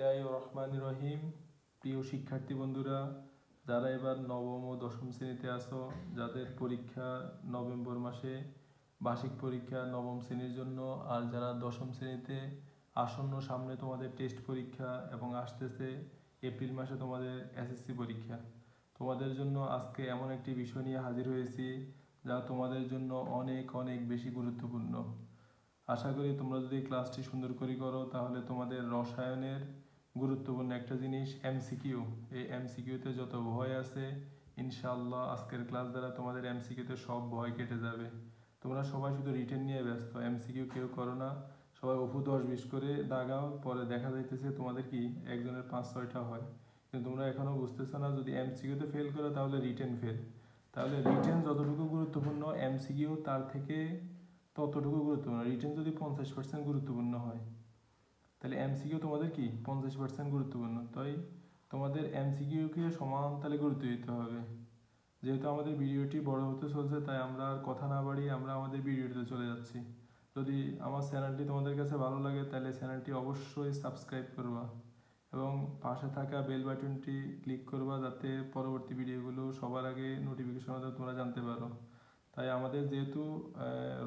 বিসমিল্লাহির রহমানির রহিম। প্রিয় শিক্ষার্থী বন্ধুরা, যারা এবার নবম ও দশম শ্রেণীতে আছো, যাদের পরীক্ষা নভেম্বর মাসে বার্ষিক পরীক্ষা নবম শ্রেণীর জন্য, আর যারা দশম শ্রেণীতে আসন্ন সামনে তোমাদের টেস্ট পরীক্ষা এবং আসতেছে এপ্রিল মাসে তোমাদের এসএসসি পরীক্ষা, তোমাদের জন্য আজকে এমন একটি বিষয় নিয়ে হাজির হয়েছি যা তোমাদের জন্য অনেক অনেক বেশি গুরুত্বপূর্ণ। আশা করি তোমরা যদি ক্লাসটি সুন্দর করে করো তাহলে তোমাদের রসায়নের গুরুত্বপূর্ণ একটা জিনিস এমসিকিউ, এই এমসিকিউতে যত ভয় আছে ইনশাআল্লাহ আজকের ক্লাস দ্বারা তোমাদের এমসিকিউতে সব ভয় কেটে যাবে। তোমরা সবাই শুধু রিটেন নিয়ে ব্যস্ত, এমসিকিউ কেউ করো না। সবাই অপু 10-20 করে দাগাও, পরে দেখা যাইতেছে তোমাদের কি একজনের 5-6টা হয়। কিন্তু তোমরা এখনও বুঝতেছো না, যদি এমসিকিউতে ফেল করো তাহলে রিটেন ফেল। তাহলে রিটেন যতটুকু গুরুত্বপূর্ণ এমসিকিউ তার থেকে ততটুকু গুরুত্বপূর্ণ। রিটেন যদি 50% গুরুত্বপূর্ণ হয় তাহলে এমসিকিউ তোমাদের কি 50% গুরুত্বপূর্ণ। তাই তোমাদের এমসিকিউকে সমান তালে গুরুত্ব দিতে হবে। যেহেতু আমাদের ভিডিওটি বড় হতে চলছে তাই আমরা আর কথা না বাড়িয়ে আমরা আমাদের ভিডিওটিতে চলে যাচ্ছি। যদি আমার চ্যানেলটি তোমাদের কাছে ভালো লাগে তাহলে চ্যানেলটি অবশ্যই সাবস্ক্রাইব করবা এবং পাশে থাকা বেল বাটনটি ক্লিক করবা, যাতে পরবর্তী ভিডিওগুলো সবার আগে নোটিফিকেশন মাধ্যমে তোমরা জানতে পারো। তাই আমাদের যেহেতু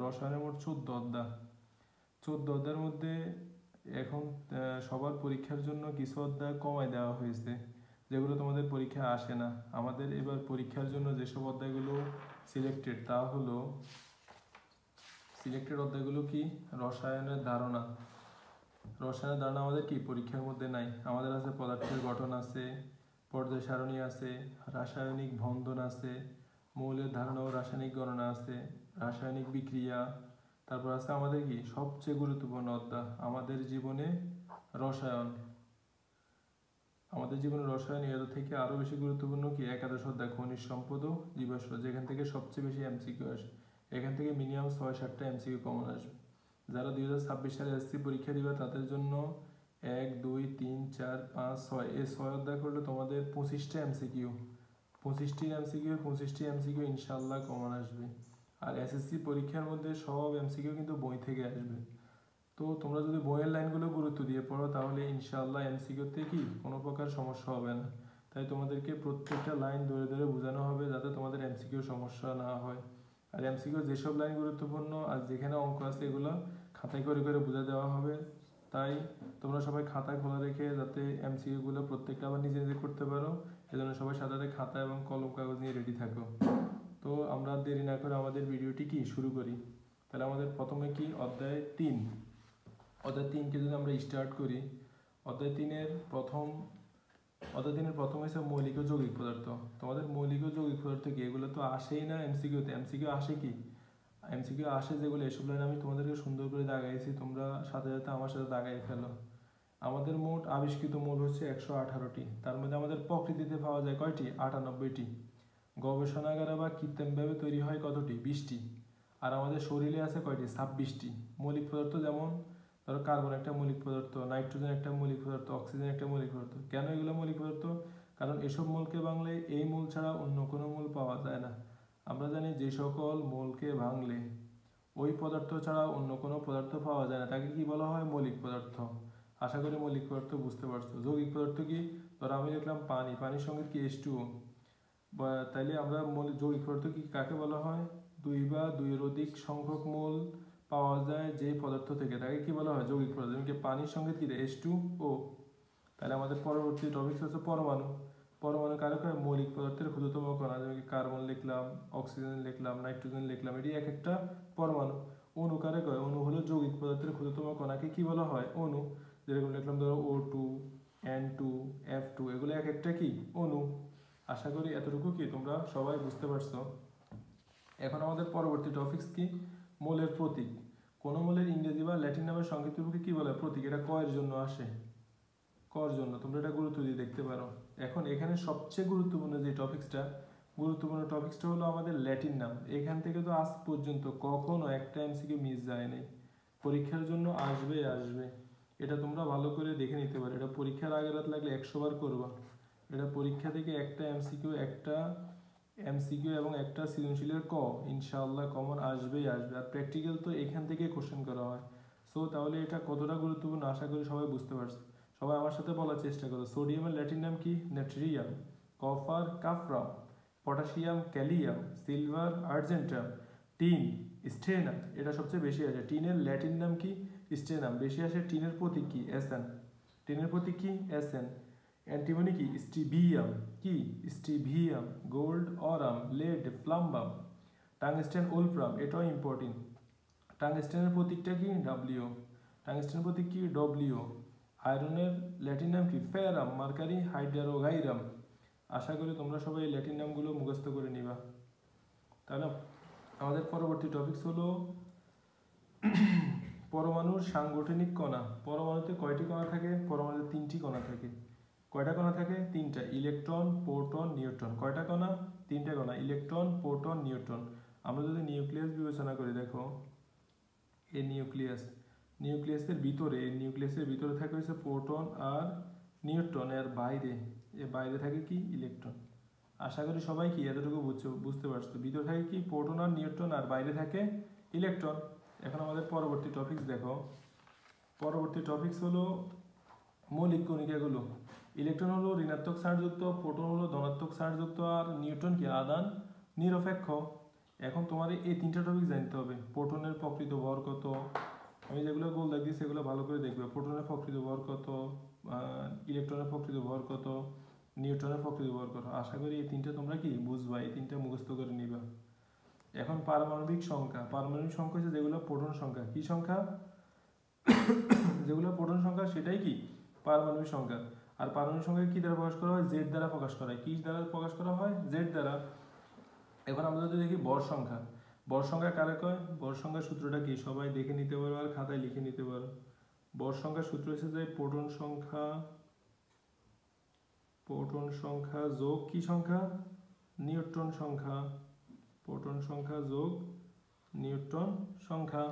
রসায়নের মোট 14 অধ্যায়ের মধ্যে এখন সবার পরীক্ষার জন্য কিছু অধ্যায় কমায় দেওয়া হয়েছে, যেগুলো তোমাদের পরীক্ষায় আসে না। আমাদের এবার পরীক্ষার জন্য যেসব অধ্যায়গুলো সিলেক্টেড তা হলো, সিলেক্টেড অধ্যায়গুলো কি, রসায়নের ধারণা। রসায়নের ধারণা আমাদের কি পরীক্ষার মধ্যে নাই। আমাদের আছে পদার্থের গঠন আছে, পর্যায় সারণী আছে, রাসায়নিক বন্ধন আছে, মৌলের ধারণা ও রাসায়নিক গণনা আছে, রাসায়নিক বিক্রিয়া। তারপর আছে আমাদের কি সবচেয়ে গুরুত্বপূর্ণ অধ্যায় আমাদের জীবনে রসায়ন। আমাদের জীবনে রসায়ন এর থেকে আরও বেশি গুরুত্বপূর্ণ কি একাদশ অধ্যায় খনিজ সম্পদ ও জীবাশ্ম, যেখান থেকে সবচেয়ে বেশি এমসিকিউ আসে। এখান থেকে মিনিমাম 6-7টা এমসিকিউ কমন আসবে। যারা 2026 সালে এসএসসি পরীক্ষা দিবে তাদের জন্য 1, 2, 3, 4, 5, 6 এই 6 অধ্যায় করলে তোমাদের 25টা এমসিকিউ, 25টি এমসিকিউ ইনশাল্লাহ কমন আসবে। আর এসএসসি পরীক্ষার মধ্যে সব এমসিকিউ কিন্তু বই থেকে আসবে। তো তোমরা যদি বইয়ের লাইনগুলো গুরুত্ব দিয়ে পড়ো তাহলে ইনশাআল্লাহ এমসিকিউতে কি কোনো প্রকার সমস্যা হবে না। তাই তোমাদেরকে প্রত্যেকটা লাইন ধরে ধরে বোঝানো হবে যাতে তোমাদের এমসিকিউ সমস্যা না হয়। আর এমসিকিউ যেসব লাইন গুরুত্বপূর্ণ আর যেখানে অঙ্ক আছে এগুলো খাতায় করে করে বুঝে দেওয়া হবে। তাই তোমরা সবাই খাতা খোলা রেখে যাতে এমসিকিউগুলো প্রত্যেকটা আবার নিজে নিজে করতে পারো, এজন্য সবাই সাথে খাতা এবং কলম কাগজ নিয়ে রেডি থাকো। তো আমরা দেরি না করে আমাদের ভিডিওটি কি শুরু করি। তাহলে আমাদের প্রথমে কি অধ্যায় 3কে যদি আমরা স্টার্ট করি, অধ্যায় 3-এর প্রথম হয়েছে মৌলিক ও যৌগিক পদার্থ। তোমাদের মৌলিক ও যৌগিক পদার্থ কি, এগুলো তো আসেই না এমসিকিউতে। এমসিকিউ আসে কি, এমসিকিউ আসে যেগুলো এসব লাইন আমি তোমাদেরকে সুন্দর করে দাগাইছি, তোমরা সাথে সাথে আমার সাথে দাগাই ফেলো। আমাদের মোট আবিষ্কৃত মৌল হচ্ছে 118টি। তার মধ্যে আমাদের প্রকৃতিতে পাওয়া যায় কয়টি, 98টি। গবেষণাগারে বা কৃত্রিমভাবে তৈরি হয় কতটি, 20টি। আর আমাদের শরীরে আছে কয়টি, 26টি মৌলিক পদার্থ। যেমন ধরো কার্বন একটা মৌলিক পদার্থ, নাইট্রোজেন একটা মৌলিক পদার্থ, অক্সিজেন একটা মৌলিক পদার্থ। কেন এগুলো মৌলিক পদার্থ, কারণ এসব মৌলকে ভাঙলে এই মূল ছাড়া অন্য কোনো মূল পাওয়া যায় না। আমরা জানি যে সকল মৌলকে ভাঙলে ওই পদার্থ ছাড়া অন্য কোনো পদার্থ পাওয়া যায় না তাকে কি বলা হয়, মৌলিক পদার্থ। আশা করি মৌলিক পদার্থ বুঝতে পারছো। যৌগিক পদার্থ কি, ধরো আমি লিখলাম পানি, পানির সঙ্গে কি H2O, তাইলে আমরা যৌগিক পদার্থ কি কাকে বলা হয়, 2 বা 2-এর অধিক সংখ্যক মৌল পাওয়া যায় যে পদার্থ থেকে তাকে কি বলা হয়, যৌগিক পদার্থ। যেমন কি পানির সঙ্গে কি H2O। তাহলে আমাদের পরবর্তী টপিক হচ্ছে পরমাণু। পরমাণু কারে কয়, মৌলিক পদার্থের ক্ষুদ্রতম কণা। যেমন কি কার্বন লিখলাম, অক্সিজেন লিখলাম, নাইট্রোজেন লিখলাম, এটি এক একটা পরমাণু। অণু কারে কয়, অণু হলো যৌগিক পদার্থের ক্ষুদ্রতম কণাকে কি বলা হয়, অণু। যেরকম লিখলাম ধরো O2, N2, F2, এগুলো এক একটা কি, অণু। আশা করি এতটুকু কি তোমরা সবাই বুঝতে পারছো। এখন আমাদের পরবর্তী টপিকস কি, মৌলের প্রতীক। কোন মৌলের ইংরেজি বা ল্যাটিন নামের সংক্ষিপ্ত রূপকে কি বলে, প্রতীক। এটা কয়ের জন্য আসে, কর জন্য। তোমরা এটা গুরুত্ব দিয়ে দেখতে পারো। এখন এখানে সবচেয়ে গুরুত্বপূর্ণ যে টপিক্সটা হলো আমাদের ল্যাটিন নাম। এখান থেকে তো আজ পর্যন্ত কখনো একটা এমসিকিউ মিস যায় নাই, পরীক্ষার জন্য আসবে। এটা তোমরা ভালো করে দেখে নিতে পারো। এটা পরীক্ষার আগে রাত লাগলে 100 বার করবা। এটা পরীক্ষা থেকে একটা এমসিকিউ এবং একটা সৃজনশীলের ইনশাআল্লাহ কমন আসবেই আসবে। আর প্র্যাকটিক্যাল তো এখান থেকে কোশ্চেন করা হয়। সো তাহলে এটা কতটা গুরুত্বপূর্ণ আশা করি সবাই বুঝতে পারছো। সবাই আমার সাথে বলার চেষ্টা করো। সোডিয়ামের ল্যাটিন নাম কি? Natrium. Copper cuprum. Potassium kalium. Silver argentum. Tin stannum. এটা সবচেয়ে বেশি আসে। টিনের ল্যাটিন নাম কি? স্টেনাম। বেশি আসে। টিনের প্রতীক কি? এসএন। টিনের প্রতীক কি? এসএন। অ্যান্টিমনি কি? স্টিভিয়াম। কি? Stibium. Gold aurum. Lead plumbum. Tungsten wolfram, এটাও ইম্পর্টেন্ট। টাংস্টেনের প্রতীকটা কি? ডাব্লিউ। টাংস্টেনের প্রতীক কি? ডব্লিউ। আয়রনের ল্যাটিন নাম কি? ফেরাম। মার্কারি হাইড্রোগাইরাম। আশা করি তোমরা সবাই এই ল্যাটিন নামগুলো মুখস্থ করে নিবা। তাহলে আমাদের পরবর্তী টপিকস হলো পরমাণুর সাংগঠনিক কণা। পরমাণুতে কয়টি কণা থাকে? পরমাণুতে 3টি কণা থাকে। কয়টা কণা থাকে? 3টা। Electron, proton, neutron. কয়টা কণা? 3টা কণা। Electron, proton, neutron. আমরা যদি নিউক্লিয়াস বিবেচনা করি, দেখো এই নিউক্লিয়াসের ভিতরে থাকে হচ্ছে প্রোটন আর নিউট্রন। এর বাইরে থাকে কি? ইলেকট্রন। আশা করি সবাই কি এতটুকু বুঝতে পারছো। ভিতরে থাকে কি? প্রোটন আর নিউট্রন, আর বাইরে থাকে ইলেকট্রন। এখন আমাদের পরবর্তী টপিকস দেখো। পরবর্তী টপিকস হলো মৌলিক কণিকাগুলো। ইলেকট্রন হলো ঋণাত্মক চার্জযুক্ত, প্রোটন হলো ধনাত্মক চার্জযুক্ত, আর নিউট্রন কি? আদান নিরপেক্ষ। এখন তোমার এই 3টা টপিক জানতে হবে। প্রোটনের প্রকৃত ভর কত? আমি যেগুলো বলতে দিই সেগুলো ভালো করে দেখবে। প্রোটনের প্রকৃত ভর কত, ইলেকট্রনের প্রকৃত ভর কত, নিউট্রনের প্রকৃত ভর কত। আশা করি এই 3টা তোমরা কি বুঝবা, এই 3টা মুখস্থ করে নিবা। এখন পারমাণবিক সংখ্যা। পারমাণবিক সংখ্যা হচ্ছে যেগুলো প্রোটন সংখ্যা। কি সংখ্যা? যেগুলো প্রোটন সংখ্যা সেটাই কি? পারমাণবিক সংখ্যা। আর পারমাণবিক সংখ্যা কি দ্বারা প্রকাশ করা হয়? জেড দ্বারা প্রকাশ করা হয়। কি দ্বারা প্রকাশ করা হয়? জেড দ্বারা। এখন আমরা যদি দেখি বর সংখ্যা। বর সংখ্যা কারে কয়? বর সংখ্যার সূত্রটা কি? সবাই দেখে নিতে পারো আর খাতায় লিখে নিতে পারো। বর সংখ্যার সূত্র হচ্ছে যে প্রোটন সংখ্যা যোগ কি সংখ্যা? নিউট্রন সংখ্যা। প্রোটন সংখ্যা যোগ নিউট্রন সংখ্যা।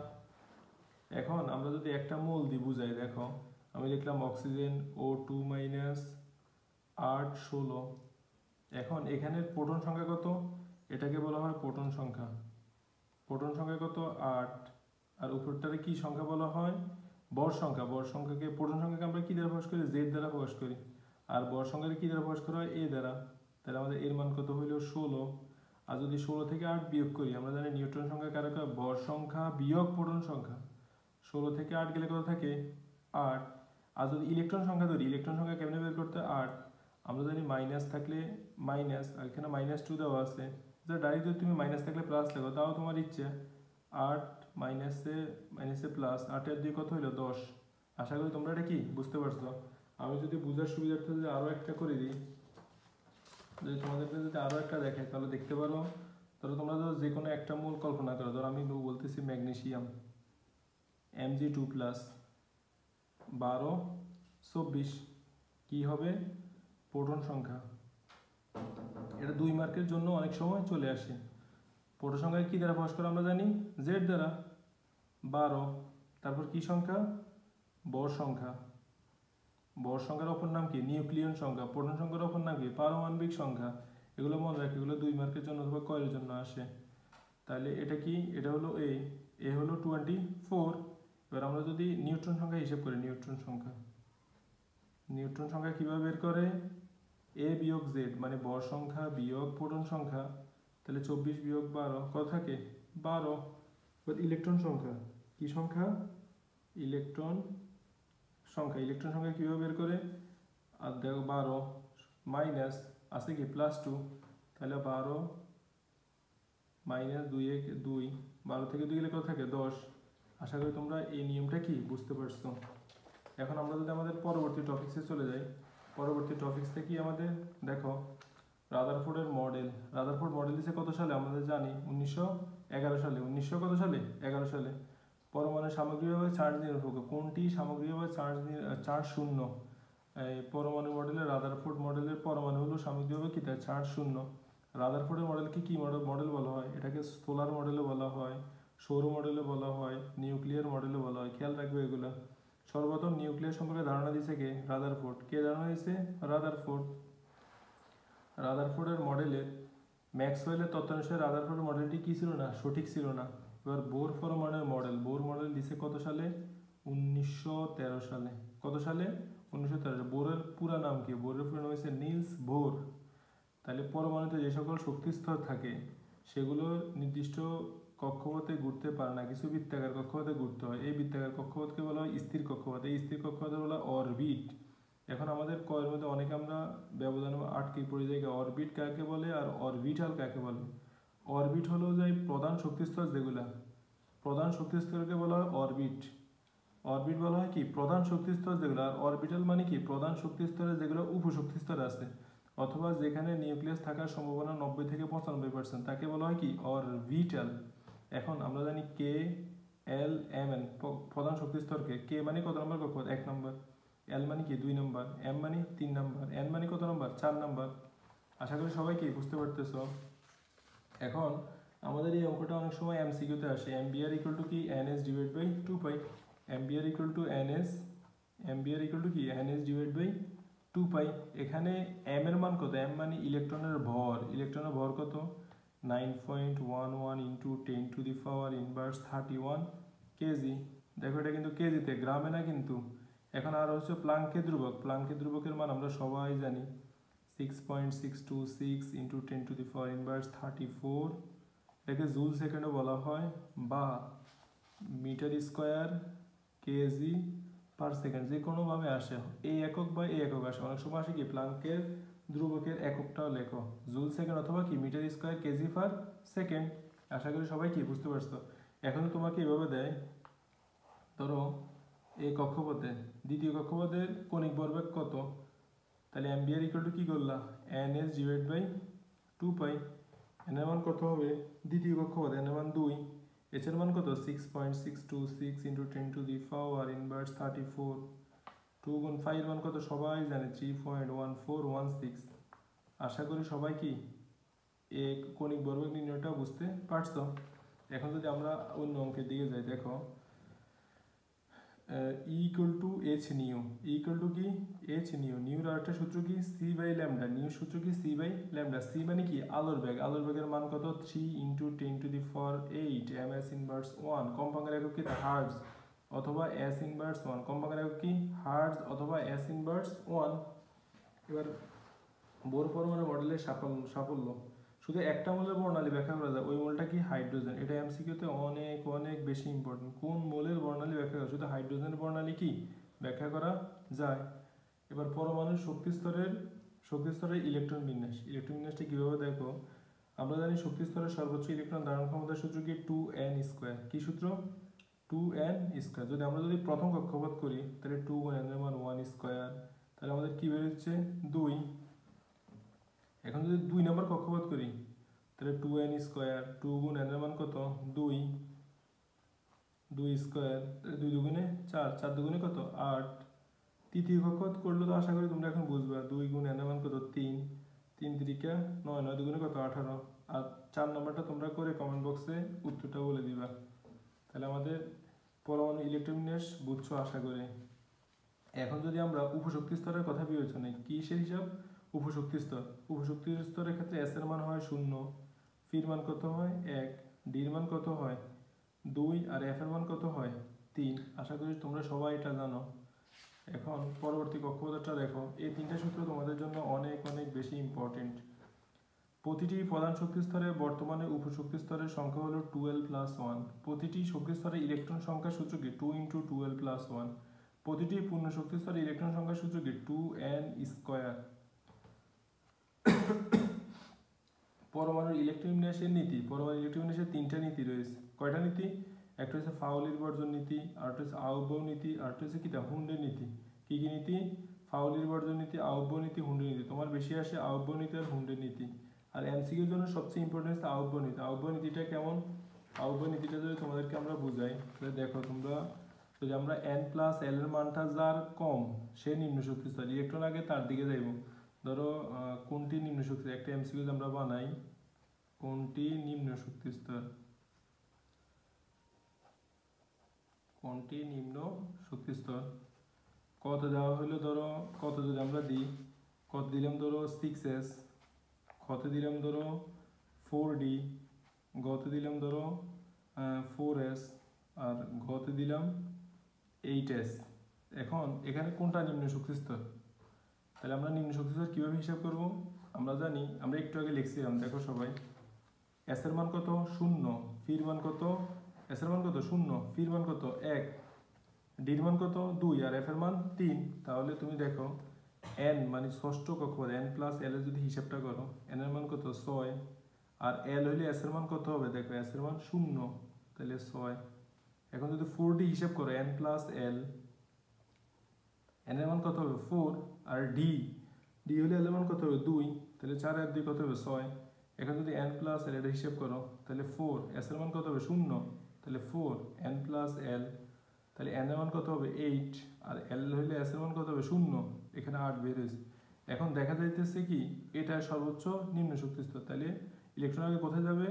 এখন আমরা যদি একটা মোল দিয়ে বুঝাই, দেখো আমি লিখলাম অক্সিজেন O2 মাইনাস 8 16। এখন এখানে প্রোটন সংখ্যা কত? এটাকে বলা হয় প্রোটন সংখ্যা। প্রোটন সংখ্যা কত? 8। আর উপরটারে কি সংখ্যা বলা হয়? বর সংখ্যা। বর সংখ্যাকে, প্রোটন সংখ্যাকে আমরা কি দ্বারা প্রকাশ করি? জেড দ্বারা প্রকাশ করি। আর বর সংখ্যাকে কি দ্বারা প্রকাশ করা হয়? এ দ্বারা। তাহলে আমাদের এর মান কত হইল? 16। আর যদি 16 থেকে 8 বিয়োগ করি, আমরা জানি নিউট্রন সংখ্যা কারে কয়? বর সংখ্যা বিয়োগ প্রোটন সংখ্যা। 16 থেকে 8 গেলে কত থাকে? 8। আর যদি ইলেকট্রন সংখ্যা ধরি, ইলেকট্রন সংখ্যা কেমনে বের করতে? 8। আমরা জানি মাইনাস থাকলে মাইনাস, আর এখানে -2 দেওয়া আছে। ডাইরেক্ট যদি তুমি মাইনাস থাকলে প্লাস লেখো তাও তোমার ইচ্ছে। 8 মাইনাসে প্লাস, 8 এর 2 কত হইলো? 10। আশা করি তোমরা এটা কি বুঝতে পারছো। আমি যদি বুঝার সুবিধার্থে যদি আরও একটা করে দিই, যদি তোমাদেরকে যদি আরও একটা দেখে তাহলে দেখতে পারো। তাহলে তোমরা যে কোনো একটা মূল কল্পনা করো। ধরো আমি বলতেছি ম্যাগনেসিয়াম Mg2+, 12 24 কি হবে? প্রোটন সংখ্যা। এটা 2 মার্কের জন্য অনেক সময় চলে আসে। প্রোটন সংখ্যা কি দ্বারা প্রকাশ করা আমরা জানি? জেড দ্বারা। 12। তারপর কি সংখ্যা? বর সংখ্যা। বর সংখ্যার অপর নাম কি? নিউক্লিয়ন সংখ্যা। প্রোটন সংখ্যার অপর নাম কি? পারমাণবিক সংখ্যা। এগুলো মনে রাখি, এগুলো 2 মার্কের জন্য অথবা কয়ের জন্য আসে। তাহলে এটা কি? এটা হলো এ হলো 24। এবার আমরা যদি নিউট্রন সংখ্যা হিসেব করি, নিউট্রন সংখ্যা কিভাবে বের করে? এ বিয়োগ জেড, মানে বর সংখ্যা বিয়োগ প্রোটন সংখ্যা। তাহলে 24 বিয়োগ 12 কত থাকে? 12। এবার ইলেকট্রন সংখ্যা। কি সংখ্যা? ইলেকট্রন সংখ্যা কিভাবে বের করে? আর দেখো 12 মাইনাস আছে কি? +2। তাহলে 12 মাইনাস 2 2, 12 থেকে 2 গেলে কত থাকে? 10। আশা করি তোমরা এই নিয়মটা কি বুঝতে পারছো। এখন আমরা যদি আমাদের পরবর্তী টপিক্সে চলে যাই, পরবর্তী টপিক্সে কি আমাদের দেখো রাদারফোর্ডের মডেল। রাদারফোর্ড মডেল দিয়েছে কত সালে? আমাদের জানি 1911 সালে। 1900 কত সালে? 11 সালে। পরমাণু সামগ্রিকভাবে চার্জ নিরপেক্ষ। কোনটি সামগ্রিকভাবে চার্জ শূন্য? এই পরমাণু মডেলের, রাদারফোর্ড মডেলের পরমাণু হলো সামগ্রিকভাবে কি? তার চার্জ শূন্য। রাদারফোর্ডের মডেলকে কি মডেল বলা হয়? এটাকে সোলার মডেলও বলা হয়, সৌর মডেলও বলা হয়, নিউক্লিয়ার মডেলও বলা হয়। খেয়াল রাখবে এগুলো। সর্বপ্রথম নিউক্লিয়ার সম্পর্কে ধারণা দিয়েছে কে? রাদারফোর্ড। কে ধারণা দিয়েছে? রাদারফোর্ড। রাদারফোর্ডের মডেলের ম্যাক্সওয়েলের তত্ত্বানুসারে রাদারফোর্ডের মডেলটি কি ছিল না? সঠিক ছিল না। এবার বোর পরমাণুর মডেল। বোর মডেল দিছে কত সালে? 1913 সালে। কত সালে? 1913। বোরের পুরা নাম কি? বোরের পুরা নাম হচ্ছে নিলস বোর। তাহলে পরমাণুতে যে সকল শক্তি স্তর থাকে সেগুলো নির্দিষ্ট কক্ষপথে ঘুরতে পারে না, কিছু বৃত্তাকার কক্ষপথে ঘুরতে হয়। এই বৃত্তাকার কক্ষপথকে বলা হয় স্থির কক্ষপথ, এই স্থির কক্ষপথে বলা হয় অরবিট। এখন আমাদের কয়ের মধ্যে অনেকে আমরা ব্যবধানে আটকে পড়ে যাই, অরবিট কাকে বলে আর অরবিটাল কাকে বলে। অরবিট হলো যে প্রধান শক্তিস্তর যেগুলা, প্রধান শক্তিস্তরকে বলা হয় অরবিট। অরবিট বলা হয় কি? প্রধান শক্তিস্তর যেগুলো। আর অরবিটাল মানে কি? প্রধান শক্তিস্তরে যেগুলো উপশক্তিস্তর আছে অথবা যেখানে নিউক্লিয়াস থাকার সম্ভাবনা 90 থেকে 95%, তাকে বলা হয় কি? অরবিটাল। এখন আমরা জানি কে, এল, এম, এন প্রধান শক্তিস্তরকে। কে মানে কত নম্বর কক্ষপথ? 1 নম্বর। এল মানে কি? 2 নম্বর। এম মানে 3 নম্বর। এন মানে কত নম্বর? 4 নম্বর। আশা করি সবাই কি বুঝতে পারতেছ। এখন আমাদের এই অঙ্কটা অনেক সময় এমসিকিউতে আসে। এমবিআর ইকুয়াল টু কি? NS divide by 2 pi. MBR equal to NS, MBR equal to কি? NS divide by 2 pi. এখানে এম এর মান কত? এম মানে ইলেকট্রনের ভর। ইলেকট্রনের ভর কত? 9.11 into 10 to the power inverse 31 KG. দেখো এটা কিন্তু কেজিতে, গ্রামে না কিন্তু। এখন আর হচ্ছে প্লাঙ্কের ধ্রুবক। প্লাঙ্কের ধ্রুবকের মান আমরা সবাই জানি 6.626 into 10 to the power inverse 34। এটাকে জুল সেকেন্ডও বলা হয় বা metre square KG per second, যে কোনোভাবে আসে, এই একক বা এই একক আসে। অনেক সময় আসে কি প্লাঙ্কের ধ্রুবকের এককটাও লেখো, জুল সেকেন্ড অথবা কি metre square KG per second. আশা করি সবাই কি বুঝতে পারছো। এখন তোমাকে এভাবে দেয়, ধরো এই কক্ষপথে দ্বিতীয় কক্ষপথের কণিক ভরবেগ কত, তাহলে এমবিআর ইকুয়াল টু কি করলা? N S divide by 2 pi. N এর মান কত হবে? দ্বিতীয় কক্ষপথ এন এর মান 2, এইচ এর মান কত? 6.626 into 10 to the power inverse 34। 2 গুণ 5 এর মান কত? সবাই জানে 3.1416। আশা করি সবাই কি এই কণিক ভরবেগ নির্ণয়টা বুঝতে পারছো। এখন যদি আমরা অন্য অঙ্কের দিকে যাই, দেখো equal to h nu, equal to কি? H nu. নিউর আরেকটা সূত্র কি? C by lambda. নিউর সূত্র কি? C by lambda. সি মানে কি? আলোর বেগ। আলোর বেগের মান কত? 3 into 10 to the power 8 M S inverse 1। কম্পাঙ্কের একক কি? হার্টজ অথবা এস ইনভার্স 1। কম্পাঙ্কের একক কি? হার্টজ অথবা এস ইনভার্স 1। এবার বোর পরমাণু মডেলের সাফল্য। শুধু একটা মৌলের বর্ণালী ব্যাখ্যা করা যায়, ওই মৌলটা কি? হাইড্রোজেন। এটা এমসিকিউতে অনেক অনেক বেশি ইম্পর্টেন্ট। কোন মৌলের বর্ণালী ব্যাখ্যা করা? শুধু হাইড্রোজেনের বর্ণালী কি ব্যাখ্যা করা যায়। এবার পরমাণুর শক্তিস্তরের ইলেকট্রন বিন্যাস। ইলেকট্রন বিন্যাসটা কীভাবে দেখো, আমরা জানি শক্তিস্তরের সর্বোচ্চ ইলেকট্রন ধারণ ক্ষমতার সূত্র কি? 2n square. কি সূত্র? 2n square. যদি প্রথম কক্ষপথ করি তাহলে 2 গুণ n এর মান 1 স্কোয়ার, তাহলে আমাদের কি বেরোচ্ছে? 2। এখন যদি 2 নম্বর কক্ষপথ করি তাহলে 2n স্কোয়ার। 2 গুণ n এর মান কত? 2, 2 স্কোয়ার, 2 দুগুণে 4, 4 দুগুণে কত? 8। তৃতীয় কক্ষপথ করলে তো আশা করি তোমরা এখন বুঝবা। 2 গুণ n এর মান কত? 3, 3 তিরিকা 9, 9 দুগুণে কত? 18। আর 4 নম্বরটা তোমরা করে কমেন্ট বক্সে উত্তরটা বলে দিবা। তাহলে আমাদের পরমাণু ইলেকট্রন বিন্যাস বুঝছো আশা করি। এখন যদি আমরা উপশক্তি স্তরের কথা বিবেচনা করি, কিসের হিসাব? উপশক্তি স্তর। উপশক্তি স্তরের ক্ষেত্রে এস এর মান হয় 0, ফির মান কত হয়? 1, ডির মান কত হয়? 2, আর এফ এর মান কত হয়? 3। আশা করি তোমরা সবাই এটা জানো। এখন পরবর্তী কক্ষপথটা দেখো, এই তিনটা সূত্র তোমাদের জন্য অনেক অনেক বেশি ইম্পর্টেন্ট। প্রতিটি প্রধান শক্তি স্তরে বর্তমানে উপশক্তি স্তরের সংখ্যা হলো 12+1। প্রতিটি শক্তি স্তরে ইলেকট্রন সংখ্যার সূত্র কি? 2 ইন্টু 12+1। প্রতিটি পূর্ণ শক্তি স্তরে ইলেকট্রন সংখ্যার সূত্র কি? 2n square. পরমাণুর ইলেকট্রন বিন্যাসের নীতি। পরমাণু ইলেকট্রন বিন্যাসের 3টা নীতি রয়েছে। কয়টা নীতি? একটা হচ্ছে ফাউলির বর্জন নীতি, আরেকটা হচ্ছে আউবউ নীতি, আরেকটা হচ্ছে কি? হুন্ডের নীতি। কি কি নীতি? ফাউলির বর্জন নীতি, আউবউ নীতি, হুন্ডের নীতি। তোমার বেশি আসে আউবউ নীতি আর হুন্ডের নীতি। আর এমসিকিউর জন্য সবচেয়ে ইম্পর্টেন্ট হচ্ছে আউবউ নীতি। আউবউ নীতিটা কেমন? আউবউ নীতিটা যদি তোমাদেরকে আমরা বুঝাই তাহলে দেখো তোমরা, যদি আমরা n প্লাস l এর মানটা যার কম সে নিম্ন শক্তি স্তর, ইলেকট্রন আগে তার দিকে যাইব। ধরো কোনটি নিম্ন শক্তি, একটা এমসিকিউ আমরা বানাই, কোনটি নিম্ন শক্তি স্তর, কোনটি নিম্ন শক্তি স্তর। কত দেওয়া হলো, ধরো কত যদি আমরা দিই, কত দিলাম? ধরো 6s, কত দিলাম? ধরো 4d, গতে দিলাম ধরো 4s, আর ঘতে দিলাম 8s। এখন এখানে কোনটা নিম্ন শক্তি স্তর? তাহলে আমরা নিম্ন শক্তি স্তর কীভাবে হিসাব করব? আমরা জানি, আমরা একটু আগে লিখছিলাম, দেখো সবাই, এস এর মান কত? 0, ফির মান কত? এস এর মান কত? 0, ফির মান কত? 1, ডির মান কত? 2, আর এফ এর মান 3। তাহলে তুমি দেখো এন মানে ষষ্ঠ কক্ষপথ, এন প্লাস এল এর যদি হিসাবটা করো, এন এর মান কত? 6, আর এল হইলে এস এর মান কত হবে? দেখো এস এর মান 0, তাহলে 6। এখন যদি 4D হিসাব করো, এন প্লাস এল, এন এর মান কত হবে? 4, আর ডি, ডি হলে এল এর মান কত হবে? 2, তাহলে 4 আর 2 কত হবে? 6। এখন যদি এন প্লাস এল এটা হিসাব করো, তাহলে 4, এস এর মান কত হবে? 0, তাহলে 4 এন প্লাস এল, তাহলে এন এর মান কত হবে? 8, আর এল হইলে এস এর মান কত হবে? 0, এখানে 8 বের হয়েছে। এখন দেখা যাইতেছে কি এটা সর্বোচ্চ নিম্ন শক্তি স্তর, তাহলে ইলেকট্রন আগে কোথায় যাবে?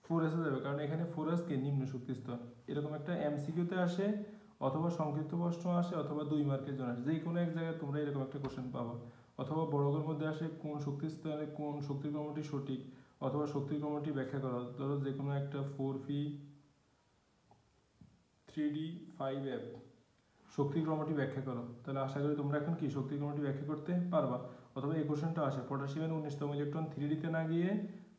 4s এ যাবে, কারণ এখানে 4s কে নিম্ন শক্তি স্তর। এরকম একটা এমসিকিউতে আসে, অথবা সংক্ষিপ্ত প্রশ্ন আসে, অথবা 2 মার্কের জন্য আসে, যে কোনো এক জায়গায় তোমরা এরকম একটা কোশ্চেন পাবা। অথবা বড়গের মধ্যে আসে কোন শক্তি স্তরে কোন শক্তির ক্রমটি সঠিক, অথবা শক্তির ক্রমটি ব্যাখ্যা করো। ধরো যে কোনো একটা 4p 3d 5f শক্তির ক্রমটি ব্যাখ্যা করো, তাহলে আশা করি তোমরা এখন কি শক্তির ক্রমটি ব্যাখ্যা করতে পারবা। অথবা এই কোশ্চেনটা আসে পটাশিয়ামের 19তম ইলেকট্রন 3d তে না গিয়ে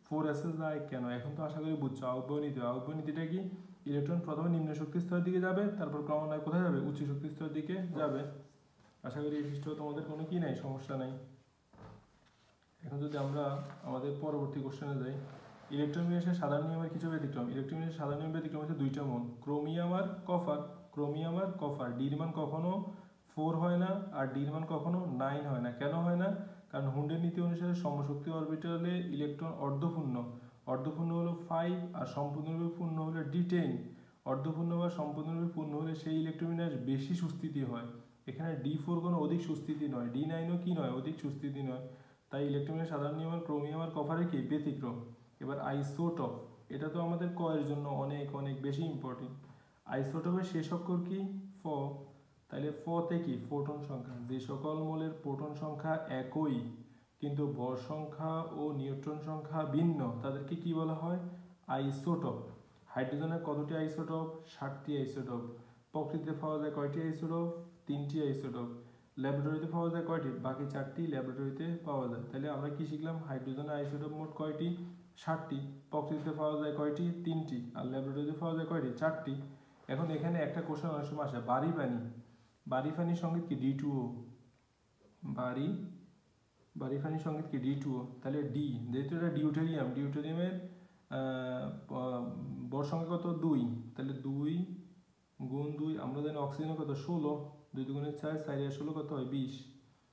4s এ যায় কেন? এখন তো আশা করি বুঝছো আহ্বায়ক নীতি। আহ্বায়ক নীতিটা কি? ইলেকট্রন প্রথমে নিম্ন শক্তি স্তরের দিকে যাবে, তারপর ক্রমান্বয়ে কোথায় যাবে? উচ্চ শক্তি স্তরের দিকে যাবে। আশা করি এই পৃষ্ঠেও তোমাদের কোনো কি নাই, সমস্যা নাই। এখন যদি আমরা আমাদের পরবর্তী কোশ্চেনে যাই, ইলেকট্রোমিনাসের সাধারণ নিয়মের কিছু ব্যতিক্রম। ইলেকট্রোমিনাসের সাধারণ নিয়মের ব্যতিক্রম হচ্ছে 2টা মৌল, ক্রোমিয়াম আর কপার। ক্রোমিয়াম আর কপার, ডির মান কখনো 4 হয় না, আর ডির মান কখনো 9 হয় না। কেন হয় না? কারণ হুন্ডের নীতি অনুসারে সমশক্তি অরবিটালে ইলেকট্রন অর্ধপূর্ণ। অর্ধপূর্ণ হলো 5, আর সম্পূর্ণরূপে পূর্ণ হলো D10। অর্ধপূর্ণ বা সম্পূর্ণরূপে পূর্ণ হলে সেই ইলেকট্রোমিনাস বেশি সুস্থিতি হয়। এখানে D4 কোনো অধিক সুস্থিতি নয়, D9ও কি নয়? অধিক সুস্থিতি নয়। তাই ইলেকট্রনের সাধারণ নিয়ম ক্রোমিয়াম আর কপারের কি ব্যতিক্রম। এবার আইসোটপ, এটা তো আমাদের ক এর জন্য অনেক অনেক বেশি ইম্পর্টেন্ট। আইসোটপের শেষ অক্ষর কি? ফ। তাহলে ফতে কি? ফোটন সংখ্যা। যে সকল মৌলের প্রোটন সংখ্যা একই কিন্তু ভর সংখ্যা ও নিউট্রন সংখ্যা ভিন্ন, তাদেরকে কি বলা হয়? আইসোটপ। হাইড্রোজেনের কতটি আইসোটপ? 7টি আইসোটপ। প্রকৃতিতে পাওয়া যায় কয়টি আইসোটপ? 3টি আইসোটপ। ল্যাবরেটরিতে পাওয়া যায় কয়টি? বাকি 4টি ল্যাবরেটরিতে পাওয়া যায়। তাহলে আমরা কি শিখলাম? হাইড্রোজেনের আইসোটোপ মোট কয়টি? 7টি। প্রকৃতিতে পাওয়া যায় কয়টি? 3টি। আর ল্যাবরেটরিতে পাওয়া যায় কয়টি? 4টি। এখন এখানে একটা কোশ্চেন অনেক সময় আসে, বাড়ি পানি। বাড়ি পানির সংকেত কি? D2O। বাড়ি পানির সংকেত কি? D2O। তাহলে ডি, যেহেতু এটা ডিউটেরিয়াম, ডিউটেরিয়ামের ভর সংখ্যা কত? 2। তাহলে 2 গুণ 2, আমরা জানি অক্সিজেনের কত? 16, 2 দুগুণে 4, 4 আর 16 কত হয়? 20।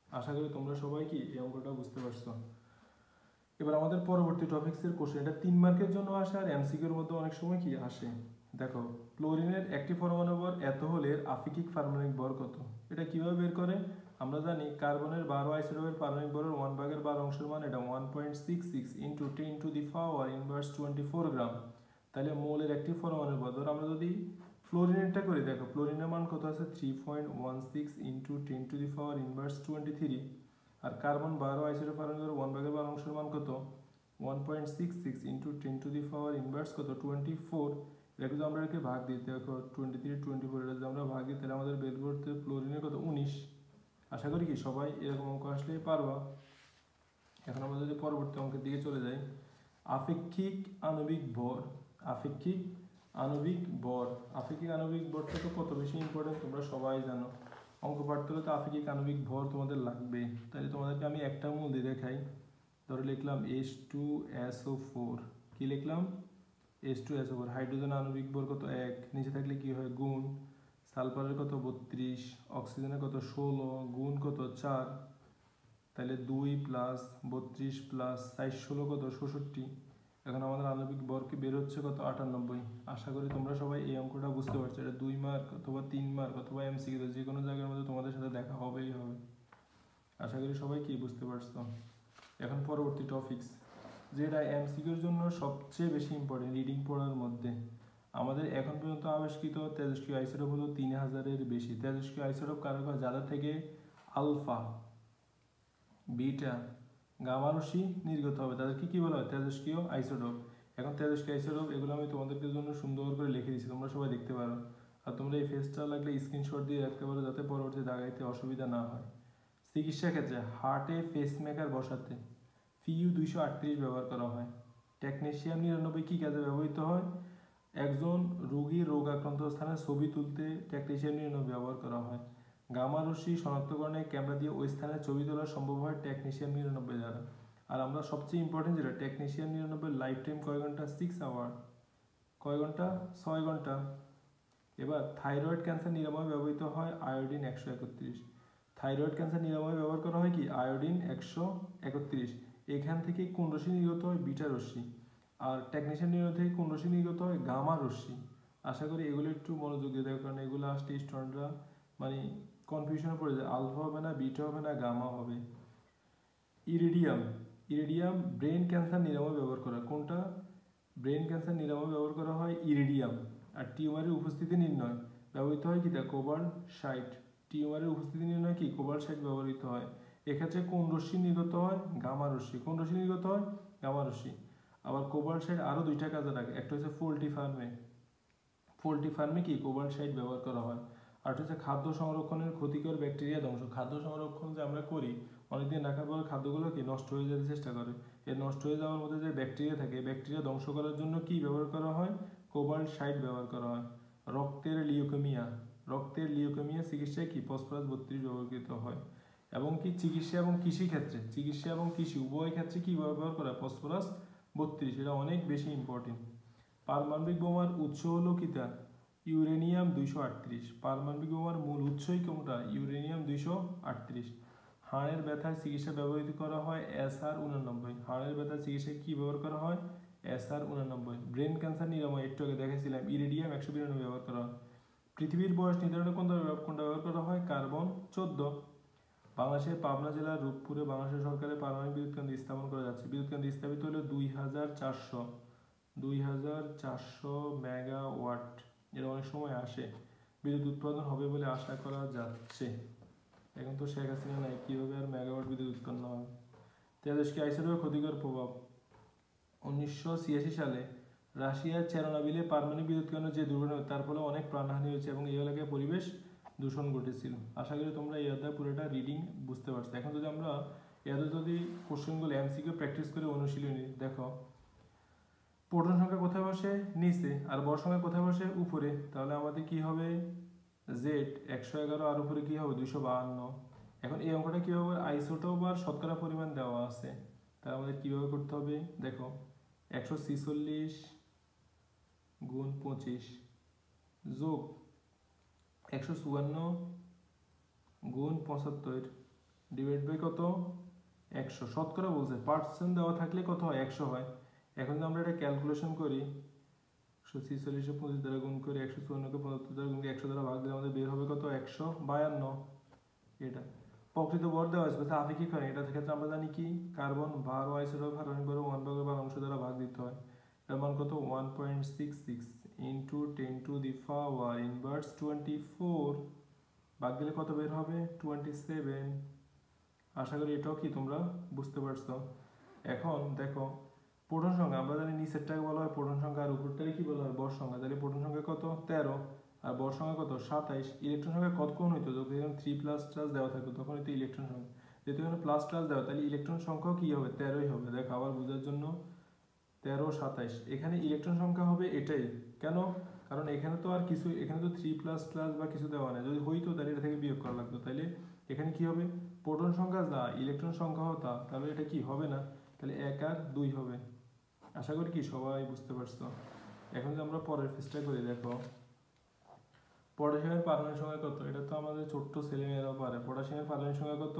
আশা করি তোমরা সবাই কি এই অঙ্কটা বুঝতে পারছো। এবার আমাদের পরবর্তী টপিক্সের কোশ্চেন, এটা 3 মার্কের জন্য আসে, আর এমসিকিউর মধ্যে অনেক সময় কি আসে। দেখো, ক্লোরিনের একটি পরমাণু ভর এত হলে এর আপেক্ষিক পারমাণবিক ভর কত? এটা কিভাবে বের করে? আমরা জানি কার্বনের 12 আইসোটোপের পারমাণবিক ভরের 1/12 অংশের মান এটা 1.66 × 10⁻24 গ্রাম। তাহলে মৌলের একটি পরমাণুর ভর, ধর আমরা যদি ফ্লোরিনেরটা করি, দেখো ফ্লোরিনের মান কত আছে? 3.16 × 10⁻⁻23। আর কার্বন 12 আইসোটোপ পারমাণবিক 1/12 অংশের মান কত? 1.66 × 10⁻⁻24 কত? 24। এটা যদি আমরা একে ভাগ দিই, দেখো 23 24, এটা যদি আমরা ভাগ দিই তাহলে আমাদের বের করতে ফ্লোরিনের কত? 19। আশা করি কি সবাই এরকম অঙ্ক আসলেই পারবা। এখন আমরা যদি পরবর্তী অঙ্কের দিকে চলে যাই, আপেক্ষিক আণবিক ভর। আপেক্ষিক আণবিক ভর, আপেক্ষিক আণবিক ভরটা তো কত বেশি ইম্পর্টেন্ট তোমরা সবাই জানো। অঙ্ক পাঠতে হলে তো আপেক্ষিক আণবিক ভর তোমাদের লাগবে। তাহলে তোমাদেরকে আমি একটা মূল দিয়ে দেখাই। ধরে লিখলাম H2SO4। কি লিখলাম? H2SO4। হাইড্রোজেন আণবিক ভর কত? 1। নিচে থাকলে কি হয়? গুণ। সালফারের কত? 32। অক্সিজেনের কত? 16 গুণ কত? 4। তাহলে 2 + 32 + 4 16 কত? 66। এখন আমাদের আণবিক ভরকে বের হচ্ছে কত? 98। আশা করি তোমরা সবাই এই অঙ্কটা বুঝতে পারছো। এটা 2 মার্ক অথবা 3 মার্ক অথবা এমসিকিউ, যে কোনো জায়গার মধ্যে তোমাদের সাথে দেখা হবেই হবে। আশা করি সবাই কি বুঝতে পারছো। এখন পরবর্তী টপিকস, যেটা এমসিকিউর জন্য সবচেয়ে বেশি ইম্পর্টেন্ট রিডিং পড়ার মধ্যে। আমাদের এখন পর্যন্ত আবিষ্কৃত তেজস্ক্রিয় আইসোটোপ হলো 3000-এর বেশি। তেজস্ক্রিয় আইসোটোপ কারো কাছে, যাদের থেকে আলফা, বিটা, গামা রশ্মি নির্গত হবে, তাদেরকে কি বলা হয়? তেজস্ক্রিয় আইসোটোপ। এখন তেজস্ক্রিয় আইসোটোপ এগুলো আমি তোমাদেরকে জন্য সুন্দর করে লিখে দিচ্ছি, তোমরা সবাই দেখতে পারো। আর তোমরা এই ফেসটা লাগলে স্ক্রিনশট দিয়ে রাখতে পারো যাতে পরবর্তী দাগাইতে অসুবিধা না হয়। চিকিৎসা ক্ষেত্রে হার্টে পেসমেকার বসাতে FIU 238 ব্যবহার করা হয়। টেকনিশিয়ান 99 কী কাজে ব্যবহৃত হয়? একজন রোগীর রোগ আক্রান্ত স্থানের ছবি তুলতে টেকনিশিয়ান 99 ব্যবহার করা হয়। গামা রশ্মি শনাক্তকরণে ক্যামেরা দিয়ে ওই স্থানের ছবি তোলা সম্ভব হয় টেকনিশিয়ান 99 দ্বারা। আর আমরা সবচেয়ে ইম্পর্টেন্ট যেটা টেকনিশিয়ান 99 লাইফ টাইম কয় ঘন্টা? 6 আওয়ার। কয় ঘন্টা? 6 ঘন্টা। এবার থাইরয়েড ক্যান্সার নিরাময় ব্যবহৃত হয় আয়োডিন 131। থাইরয়েড ক্যান্সার নিরাময় ব্যবহার করা হয় কি? আয়োডিন 131। এখান থেকে কোন রশ্মি নির্গত হয়? বিটা রশ্মি। আর টেকনিশিয়ান নির্গত থেকে কোন রশ্মি নির্গত হয়? গামা রশ্মি। আশা করি এগুলো একটু মনোযোগ দিয়ে দেখো, কারণ এগুলো আসলে স্টুডেন্টরা মানে কনফিউশনে পড়ে যায়, আলফা হবে না, বিটা হবে না, গামা হবে। ইরিডিয়াম। ইরিডিয়াম ব্রেন ক্যান্সার নিরাময় ব্যবহার করা। কোনটা? ব্রেন ক্যান্সার নিরাময় ব্যবহার করা হয় ইরিডিয়াম। আর টিউমারের উপস্থিতি নির্ণয় ব্যবহৃত হয় কি? কোবাল্ট 60। টিউমারের উপস্থিতি নির্ণয় কি? কোবাল্ট 60 ব্যবহৃত হয়। এক্ষেত্রে কোন রশ্মি নির্গত হয়? গামা রশ্মি। কোন রশ্মি নির্গত হয়? গামা রশ্মি। আবার কোবাল্ট 60 আরও দুইটা কাজে লাগে, একটা হচ্ছে পোল্ট্রি ফার্মে। পোল্ট্রি ফার্মে কি? কোবাল্ট 60 ব্যবহার করা হয়। আর হচ্ছে খাদ্য সংরক্ষণের ক্ষতিকর ব্যাকটেরিয়া ধ্বংস। খাদ্য সংরক্ষণ যে আমরা করি, অনেকদিন রাখার পর খাদ্যগুলো কি নষ্ট হয়ে যেতে চেষ্টা করে। এর নষ্ট হয়ে যাওয়ার মধ্যে যে ব্যাকটেরিয়া থাকে, ব্যাকটেরিয়া ধ্বংস করার জন্য কি ব্যবহার করা হয়? কোবাল্ট 60 ব্যবহার করা হয়। রক্তের লিউকেমিয়া। রক্তের লিউকেমিয়া চিকিৎসায় কি? ফসফরাস 32 ব্যবহৃত হয়। এবং কি চিকিৎসা এবং কৃষি ক্ষেত্রে, চিকিৎসা এবং কৃষি উভয় ক্ষেত্রে কি ব্যবহার করা? ফসফরাস 32। এটা অনেক বেশি ইম্পর্টেন্ট। পারমাণবিক বোমার উৎস হলো কিটা? ইউরেনিয়াম 238। পারমাণবিক বোমার মূল উৎসই কোনটা? ইউরেনিয়াম 238। হাড়ের ব্যথার চিকিৎসা ব্যবহৃত করা হয় SR 89। হাড়ের ব্যথার চিকিৎসায় কি ব্যবহার করা হয়? SR 89। ব্রেন ক্যান্সার নিরাময় একটু আগে দেখেছিলাম ইরিডিয়াম 192 ব্যবহার করা হয়। পৃথিবীর বয়স নির্ধারণে কোনটা ব্যবহার করা হয়? কার্বন 14। বাংলাদেশের পাবনা জেলার রূপপুরে বাংলাদেশ সরকারের পারমাণবিক বিদ্যুৎ কেন্দ্র স্থাপন করা যাচ্ছে। বিদ্যুৎ কেন্দ্র স্থাপিত হলো 2400 মেগাওয়াট। এর অনেক সময় আসে। বিদ্যুৎ উৎপাদন হবে বলে আশা করা যাচ্ছে। এখন তো শেখ হাসিনা নাই, কীভাবে আর মেগাওয়াট বিদ্যুৎ উৎপন্ন হবে? তেজস্ক্রিয় আইসোটোপের ক্ষতিকর প্রভাব। 1986 সালে রাশিয়ার চেরনোবিলে পারমাণবিক বিদ্যুৎ কেন্দ্র যে দুর্ঘটনা, তার ফলে অনেক প্রাণহানি হয়েছে এবং এই এলাকায় পরিবেশ দূষণ ঘটেছিল। আশা করি তোমরা এই অধ্যায় পুরোটা রিডিং বুঝতে পারছো। এখন যদি আমরা যদি কোশ্চেনগুলো MCQ প্র্যাকটিস করে অনুশীলনী দেখো, প্রোটন সংখ্যা কোথায় বসে? নিচে। আর বর সংখ্যা কোথায় বসে? উপরে। তাহলে আমাদের কি হবে? Z 111 আর উপরে কি হবে? 252। এখন এই অঙ্কটা কীভাবে? আইসোটোপ আর শতকরা পরিমাণ দেওয়া আছে, তাহলে আমাদের কীভাবে করতে হবে? দেখো 146 গুণ 25 যোগ 154 গুণ 75 ডিভাইড বাই কত? 100। শতকরা বলছে, পার্সেন্ট দেওয়া থাকলে কত হয়? 100 হয়। এখন যদি আমরা এটা ক্যালকুলেশন করি, 146 25 দ্বারা গুণ করে 154 কে 75 দ্বারা গুণ করে 100 দ্বারা ভাগ দিলে আমাদের বের হবে কত? 152। এটা প্রকৃত ভর দেওয়া হয়েছে, আপেক্ষিক হয়। এটার ক্ষেত্রে আমরা জানি কি? কার্বন ভার ও আইসোটোপ ভার 1/1 অংশ দ্বারা ভাগ দিতে হয়। এর মান কত? 1.66 into 10 to the power inverse 24। ভাগ দিলে কত বের হবে? 27। আশা করি এটাও কি তোমরা বুঝতে পারছো। এখন দেখো প্রোটন সংখ্যা, আমরা জানি নিচেরটাকে বলা হয় প্রোটন সংখ্যা আর উপরটাকে কি বলা হয়? বর সংখ্যা। তাহলে প্রোটন সংখ্যা কত? 13 আর বর সংখ্যা কত? 27। ইলেকট্রন সংখ্যা কত কোণ হইতো? যখন 3+ দেওয়া থাকতো তখন হইতো ইলেকট্রন সংখ্যা। যেহেতু এখানে প্লাস দেওয়া, তাহলে ইলেকট্রন সংখ্যাও কি হবে? 13ই হবে। দেখো আবার বোঝার জন্য 13 27। এখানে ইলেকট্রন সংখ্যা হবে এটাই। কেন? কারণ এখানে তো আর কিছু, এখানে তো 3++ বা কিছু দেওয়া নেই। যদি হইতো তাহলে এটা থেকে বিয়োগ করা লাগতো। তাহলে এখানে কি হবে? প্রোটন সংখ্যা যা, ইলেকট্রন সংখ্যাও তা, তাহলে এটা কি হবে না? তাহলে 1 আর 2 হবে। আশা করি কি সবাই বুঝতে পারছো। এখন যদি আমরা পরের পেজটা করি, দেখো পটাশিয়ামের পারমাণবিক সংখ্যা কত? এটা তো আমাদের ছোট্ট ছেলেমেয়েরাও পারে। পটাশিয়ামের পারমাণবিক সংখ্যা কত?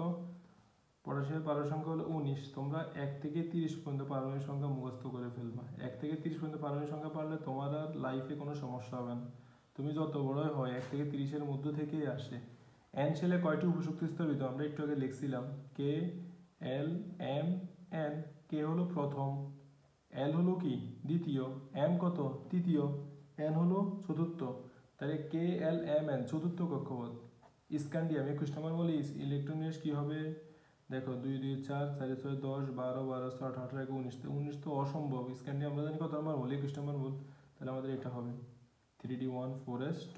পটাশিয়ামের পারমাণবিক সংখ্যা হলো 19। তোমরা 1 থেকে 30 পর্যন্ত পারমাণবিক সংখ্যা মুখস্থ করে ফেলবা। 1 থেকে 30 পর্যন্ত পারমাণবিক সংখ্যা পারলে তোমার আর লাইফে কোনো সমস্যা হবে না। তুমি যত বড়ই হয় 1 থেকে 30-এর মধ্যে থেকেই আসে। N শেলে কয়টি উপশক্তি স্তরিত? আমরা একটু আগে লিখছিলাম K L M N। K হলো প্রথম, L হলো কি? দ্বিতীয়, M কত? তৃতীয়, N হলো চতুর্থ। তাহলে K L M N চতুর্থ কক্ষপথ। স্ক্যান্ডিয়াম 21 নম্বর বলি ইলেকট্রন নিউজ কি হবে? দেখো 2 2 4 4 6 10 12 12 6 18 19। 19 তো অসম্ভব। স্ক্যান্ডিয়াম আমরা জানি কত নম্বর বল? 21 নম্বর বল। তাহলে আমাদের এটা হবে 3D1 4S2।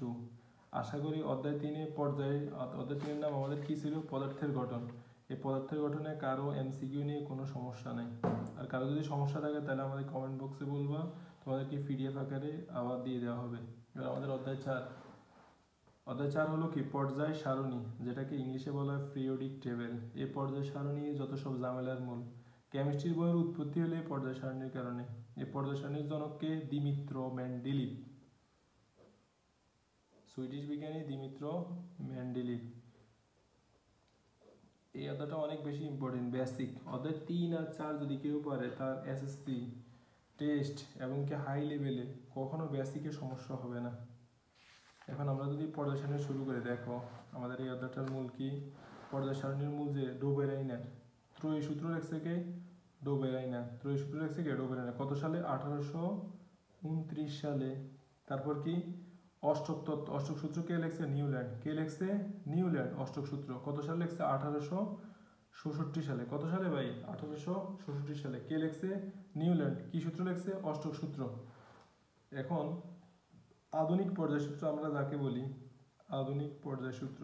আশা করি অধ্যায় 3 পর্যায়ে অধ্যায় 3 নাম আমাদের কি ছিল? পদার্থের গঠন। এই পদার্থের গঠনে কারো এমসিকিউ নিয়ে কোনো সমস্যা নাই। আর কারো যদি সমস্যা থাকে তাহলে আমাদের কমেন্ট বক্সে বলবা, তোমাদেরকে পিডিএফ আকারে আবার দিয়ে দেওয়া হবে। এবার আমাদের অধ্যায় 4। অধ্যায় 4 হলো কি? পর্যায় সারণী, যেটাকে ইংলিশে বলা হয় পিরিয়ডিক টেবিল। এই পর্যায় সারণী যত সব ঝামেলার মূল। কেমিস্ট্রির বইয়ের উৎপত্তি হলো এই পর্যায় সারণীর কারণে। এই পর্যায় সারণীর জনককে দিমিত্র মেন্ডেলিভ, সুইডিশ বিজ্ঞানী দিমিত্র মেন্ডেলিভ। এই অধ্যায়টা অনেক বেশি ইম্পর্টেন্ট, বেসিক। অধ্যায় 3 আর 4 যদি কেউ পারে তার এসএসসি টেস্ট এবং কি হাই লেভেলে কখনো বেসিকে সমস্যা হবে না। এখন আমরা যদি পর্যায় সারণী শুরু করে, দেখো আমাদের এই অধ্যায়টার মূল কি? পর্যায় সারণীর মূল যে ডোবেরাইনার ত্রয়ী সূত্র লেখছে কে? ডোবেরাইনার। ত্রয়ী সূত্র লেখছে কে? ডোবেরাইনার। কত সালে? 1829 সালে। তারপর কি? অষ্টক তত্ত্ব, অষ্টক সূত্র কে লেখছে? নিউল্যান্ড। কে লেখছে? নিউল্যান্ড। অষ্টক সূত্র কত সালে লেখছে? 1866 সালে। কত সালে ভাই? 1866 সালে। কে লেখছে? নিউল্যান্ড। কি সূত্র লেখছে? অষ্টক সূত্র। এখন আধুনিক পর্যায় সূত্র আমরা যাকে বলি, আধুনিক পর্যায় সূত্র,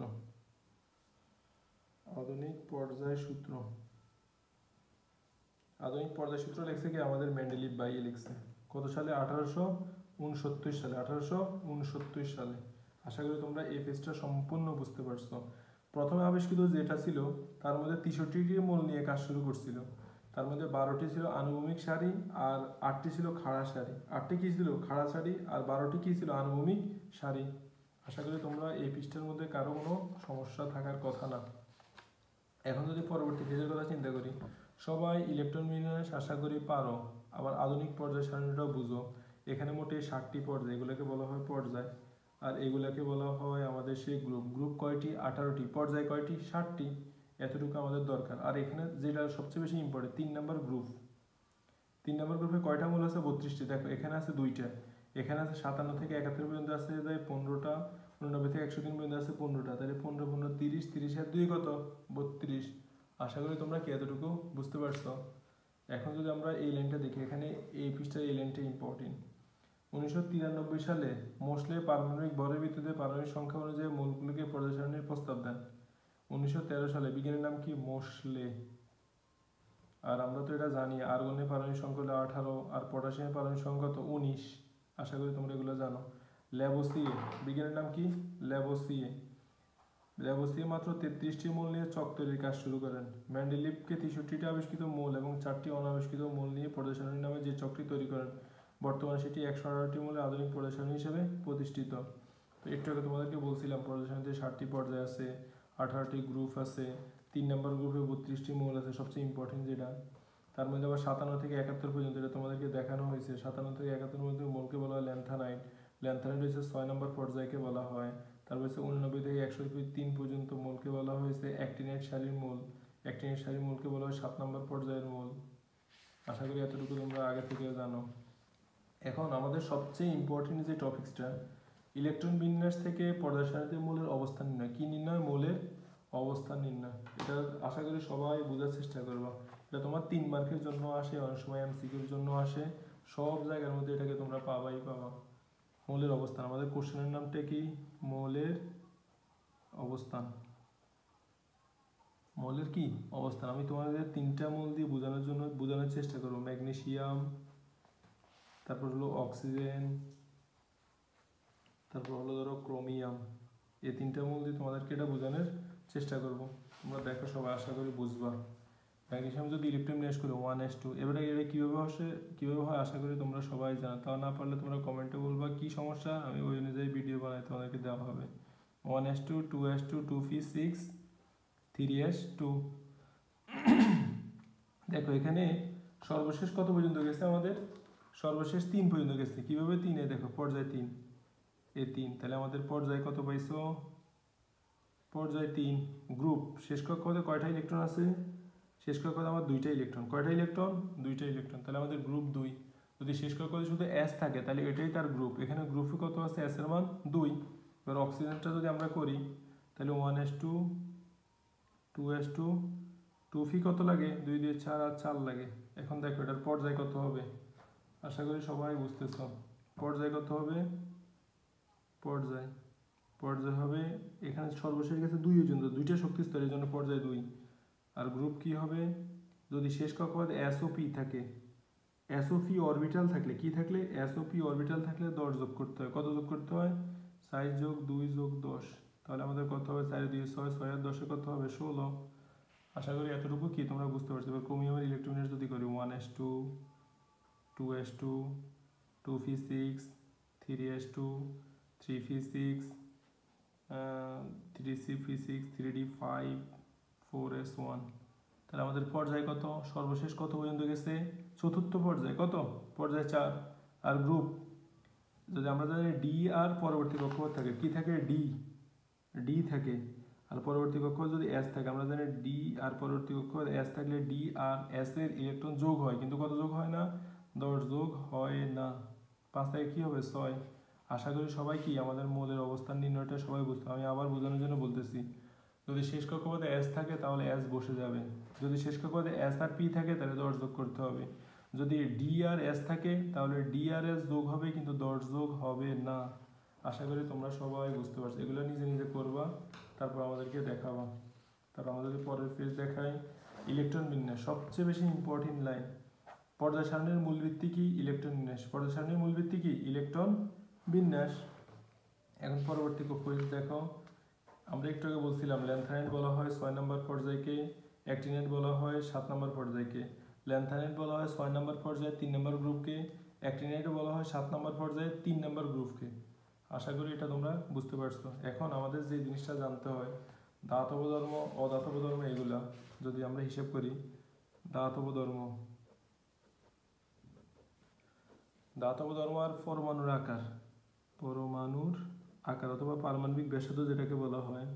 আধুনিক পর্যায় সূত্র, আধুনিক পর্যায় সূত্র লেখছে কি? আমাদের মেন্ডেলিভ ভাই লিখছে। কত সালে? 1869 সালে। 1869 সালে। আশা করি তোমরা এই পেজটা সম্পূর্ণ বুঝতে পারছো। প্রথমে আবিষ্কৃত যেটা ছিল তার মধ্যে 63টি মূল নিয়ে কাজ শুরু করছিল। তার মধ্যে 12টি ছিল আনুভূমিক সারি আর 8টি ছিল খাড়া সারি। 8টি কি ছিল? খাড়া সারি। আর 12টি কি ছিল? আনুভূমিক সারি। আশা করি তোমরা এই পৃষ্ঠার মধ্যে কারো কোনো সমস্যা থাকার কথা না। এখন যদি পরবর্তী পেজের কথা চিন্তা করি, সবাই ইলেকট্রন বিন্যাস আশা করি পারো। আবার আধুনিক পর্যায় সারণীটাও বুঝো। এখানে মোটে 60টি পর্যায়, এগুলোকে বলা হয় পর্যায়। আর এগুলাকে বলা হয় আমাদের সেই গ্রুপ। গ্রুপ কয়টি? 18টি। পর্যায় কয়টি? 60টি। এতটুকু আমাদের দরকার। আর এখানে যেটা সবচেয়ে বেশি ইম্পর্টেন্ট, 3 নম্বর গ্রুপ। 3 নম্বর গ্রুপে কয়টা মূল আছে? 32টি। দেখো এখানে আছে 2টা, এখানে আছে 57 থেকে 71 পর্যন্ত আছে 15টা, 89 থেকে 103 পর্যন্ত আছে 15টা। তাহলে 15 15 30, 30 আর 2 কত? 32। আশা করি তোমরা কি এতটুকু বুঝতে পারছো। এখন যদি আমরা এই লাইনটা দেখি, এখানে এই পৃষ্ঠার এই লাইনটা ইম্পর্টেন্ট। 1993 সালে মোসলে পারমাণবিক ভরের ভিত্তিতে পারমাণবিক সংখ্যা অনুযায়ী মূলগুলিকে পর্যায় সারণীর প্রস্তাব দেন। 1913 সালে। বিজ্ঞানীর নাম কি? মোসলে। আর আমরা তো এটা জানি, আর্গনের পারমাণবিক সংখ্যা হলো 18 আর পটাশিয়ামের পারমাণবিক সংখ্যা তো 19। আশা করি তোমরা এগুলো জানো। ল্যাবোসিয়ে, বিজ্ঞানীর নাম কি? ল্যাবোসিয়ে। ল্যাবোসিয়ে মাত্র 33টি মূল নিয়ে চক তৈরির কাজ শুরু করেন। মেন্ডেলিভকে 63টি আবিষ্কৃত মূল এবং 4টি অনাবিষ্কৃত মূল নিয়ে পর্যায় সারণী নামে যে চকটি তৈরি করেন, বর্তমানে সেটি 118টি মূলে আধুনিক পর্যায় সারণী হিসেবে প্রতিষ্ঠিত। তো একটু আগে তোমাদেরকে বলছিলাম পর্যায় সারণীতে 60টি পর্যায় আছে, 18টি গ্রুপ আছে, 3 নম্বর গ্রুপে 32টি মূল আছে, সবচেয়ে ইম্পর্টেন্ট যেটা। তার মধ্যে আবার 57 থেকে 71 পর্যন্ত, এটা তোমাদেরকে দেখানো হয়েছে। 57 থেকে 71 মধ্যে মূলকে বলা হয় ল্যান্থানাইড। ল্যান্থানাইড হচ্ছে 6 নম্বর পর্যায়কে বলা হয়। তারপর হচ্ছে 89 থেকে 103 পর্যন্ত মূলকে বলা হয়েছে অ্যাক্টিনাইড সারির মূল। অ্যাক্টিনাইড সারির মূলকে বলা হয় 7 নম্বর পর্যায়ের মূল। আশা করি এতটুকু তোমরা আগে থেকে জানো। এখন আমাদের সবচেয়ে ইম্পর্টেন্ট যে টপিকসটা, ইলেকট্রন বিন্যাস থেকে পর্যায় সারণীতে মূলের অবস্থান নির্ণয়। কি নির্ণয়? মূলের অবস্থান নির্ণয়। এটা আশা করি সবাই বোঝার চেষ্টা করবা। এটা তোমার 3 মার্কের জন্য আসে, অনেক সময় এমসিকিউর জন্য আসে। সব জায়গার মধ্যে এটাকে তোমরা পাবাই পাবা। মৌলের অবস্থান, আমাদের কোশ্চেনের নামটা কি? মৌলের অবস্থান। মৌলের কি অবস্থান? আমি তোমাদের 3টা মৌল দিয়ে বোঝানোর চেষ্টা করবো। ম্যাগনেসিয়াম, তারপর হলো অক্সিজেন, তারপর হলো ধরো ক্রোমিয়াম। এই 3টা মৌল দিয়ে তোমাদেরকে এটা বোঝানোর চেষ্টা করবো। তোমরা দেখো সবাই, আশা করি বুঝবা। ম্যাগনেসিয়াম যদি ইলেকট্রন বিন্যাস করে 1s2, এবারে এটা কীভাবে হয় আশা করি তোমরা সবাই জানো। তা না পারলে তোমরা কমেন্টে বলবা কি সমস্যা, আমি ওই অনুযায়ী ভিডিও বানাই তোমাদেরকে দেওয়া হবে। 1s2, 2s2, 2p6, 3s2। দেখো এখানে সর্বশেষ কত পর্যন্ত গেছে? আমাদের সর্বশেষ 3 পর্যন্ত গেছে। কিভাবে 3? দেখো পর্যায় 3, এ 3। তাহলে আমাদের পর্যায় কত পাইছো? পর্যায় 3 গ্রুপ। শেষ কক্ষপথে কয়টা ইলেকট্রন আছে? শেষ কক্ষপথে আমার 2টা ইলেকট্রন। কয়টা ইলেকট্রন? 2টা ইলেকট্রন। তাহলে আমাদের গ্রুপ 2। যদি শেষ কক্ষপথে শুধু S থাকে তাহলে এটাই তার গ্রুপ। এখানে গ্রুপে কত আছে? S এর মান 2। এবার অক্সিজেনটা যদি আমরা করি তাহলে 1s2, 2s2, 2p কত লাগে? 2 দিয়ে 4 আর 4 লাগে। এখন দেখো এটার পর্যায় কত হবে? আশা করি সবাই বুঝতেছ। পর্যায় কত হবে? পর্যায় পর্যায় হবে এখানে সর্বশেষ গেছে 2 পর্যন্ত, দুইটা শক্তি স্তর, এই জন্য পর্যায় 2। আর গ্রুপ কি হবে, যদি শেষ কক্ষপথে SOP থাকে, SOP অরবিটাল থাকলে কি থাকলে, SOP অরবিটাল থাকলে 10 যোগ করতে হয়। কত যোগ করতে হয়, 4 যোগ 2 যোগ 10, তাহলে আমাদের কত হবে, 4 2 6, 6 আর 10 কত হবে, 16। আশা করি এতটুকু কি তোমরা বুঝতে পারছো। এবার ক্রোমিয়ামের ইলেকট্রনবিন্যাস যদি করি 1s2, 2s2, 2p6, 3s2, 3p6, 3c3p6, 3d5, 4s1। তাহলে আমাদের পর্যায় কত, সর্বশেষ কত পর্যন্ত গেছে, চতুর্থ পর্যায়, কত পর্যায় 4। আর গ্রুপ যদি আমরা জানি ডি আর পরবর্তী কক্ষপথ থাকে, কি থাকে, ডি থাকে। আর পরবর্তী কক্ষপথ যদি এস থাকে, আমরা জানি ডি আর পরবর্তী কক্ষপথ এস থাকলে ডি আর এস এর ইলেকট্রন যোগ হয়, কিন্তু কত যোগ হয় না, 10 যোগ হয় না। 5 থেকে কি হবে, 6। আশা করি সবাই কি আমাদের মৌলের অবস্থান নির্ণয়টা সবাই বুঝতে, আমি আবার বোঝানোর জন্য বলতেছি। যদি শেষ কক্ষপথে এস থাকে তাহলে এস বসে যাবে, যদি শেষ কক্ষপথে এস আর পি থাকে তাহলে 10 যোগ করতে হবে। যদি ডি আর এস থাকে তাহলে ডি আর এস যোগ হবে, কিন্তু 10 যোগ হবে না। আশা করি তোমরা সবাই বুঝতে পারছো, এগুলো নিজে নিজে করবা, তারপর আমাদেরকে দেখাবা। তারপর আমাদেরকে পরের পেজ দেখাই, ইলেকট্রন বিন্যাস, সবচেয়ে বেশি ইম্পর্টেন্ট লাইন। পর্যায় সারণীর মূল ভিত্তি কি, ইলেকট্রন বিন্যাস। পর্যায় সারণীর মূল ভিত্তি কি, ইলেকট্রন বিন্যাস। এখন পরবর্তী পেজ দেখো, আমরা একটু আগে বলছিলাম ল্যান্থানাইট বলা হয় 6 নম্বর পর্যায়কে, অ্যাক্টিনাইট বলা হয় 7 নম্বর পর্যায়কে। ল্যান্থানাইট বলা হয় 6 নম্বর পর্যায়ে 3 নম্বর গ্রুপকে, অ্যাক্টিনাইটও বলা হয় 7 নম্বর পর্যায়ে 3 নম্বর গ্রুপকে। আশা করি এটা তোমরা বুঝতে পারছো। এখন আমাদের যে জিনিসটা জানতে হয়, ধাতব ধর্ম, অধাতব ধর্ম, এগুলা যদি আমরা হিসেব করি, ধাতব ধর্ম আর পরমাণুর আকার, অথবা পারমাণবিক ব্যাসার্ধ যেটাকে বলা হয়,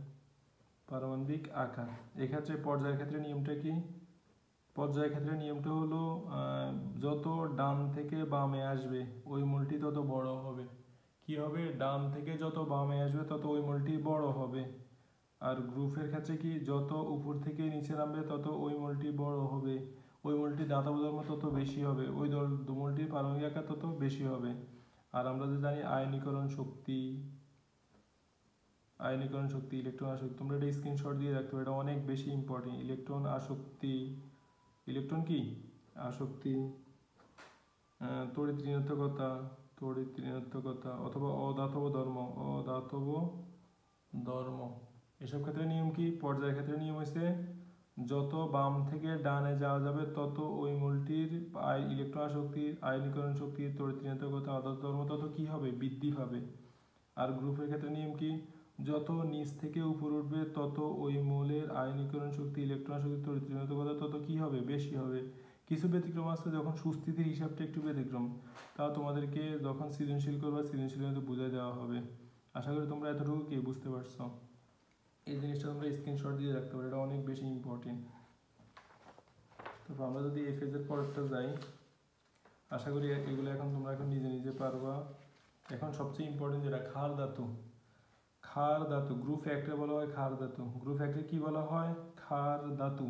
পারমাণবিক আকার। এক্ষেত্রে পর্যায়ের ক্ষেত্রে নিয়মটা কি, পর্যায়ের ক্ষেত্রে নিয়মটা হলো যত ডান থেকে বামে আসবে ওই মূলটি তত বড় হবে। কি হবে, ডান থেকে যত বামে আসবে তত ওই মূলটি বড় হবে। আর গ্রুপের ক্ষেত্রে কি, যত উপর থেকে নিচে নামবে তত ওই মূলটি বড় হবে, ওই মূলটি ধাতব ধর্ম তত বেশি হবে, ওই মূলটির পারমাণবিক আকার তত বেশি হবে। আর আমরা যে জানি আয়নীকরণ শক্তি, ইলেকট্রন আসক্তি, তোমরা এটা স্ক্রিনশট দিয়ে রাখতে হবে, এটা অনেক বেশি ইম্পর্টেন্ট। ইলেকট্রন আসক্তি, ইলেকট্রন কি আসক্তি, তড়িৎ ঋণাত্মকতা অথবা অধাতব ধর্ম, এসব ক্ষেত্রে নিয়ম কি, পর্যায়ের ক্ষেত্রে নিয়ম হয়েছে যত বাম থেকে ডানে যাওয়া যাবে তত ওই মূলটির ইলেকট্রন আসক্তি, আয়নীকরণ শক্তি, তড়িৎ ঋণাত্মকতা, অধাতব ধর্ম তত কি হবে, বৃদ্ধি পাবে। আর গ্রুপের ক্ষেত্রে নিয়ম কি, যত নিচ থেকে উপর উঠবে তত ওই মৌলের আয়নীকরণ শক্তি, ইলেকট্রন শক্তি, তড়িৎ ঋণাত্মকতা তত কি হবে, বেশি হবে। কিছু ব্যতিক্রম আছে, যখন সুস্থিতির হিসাবটা একটু ব্যতিক্রম, তাও তোমাদেরকে যখন সৃজনশীল করবা সৃজনশীল বুঝিয়ে দেওয়া হবে। আশা করি তোমরা এতটুকু কি বুঝতে পারছো। এই জিনিসটা তোমরা স্ক্রিনশট দিয়ে রাখতে পারো, এটা অনেক বেশি ইম্পর্টেন্ট। তারপর আমরা যদি এই ফেজের পরেরটা যাই, আশা করি এগুলো এখন তোমরা এখন নিজে নিজে পারবা। এখন সবচেয়ে ইম্পর্টেন্ট যেটা, ক্ষার ধাতু, গ্রুপ একটা বলা হয় ক্ষার ধাতু। গ্রুপ একটা কি বলা হয়, ক্ষার ধাতু।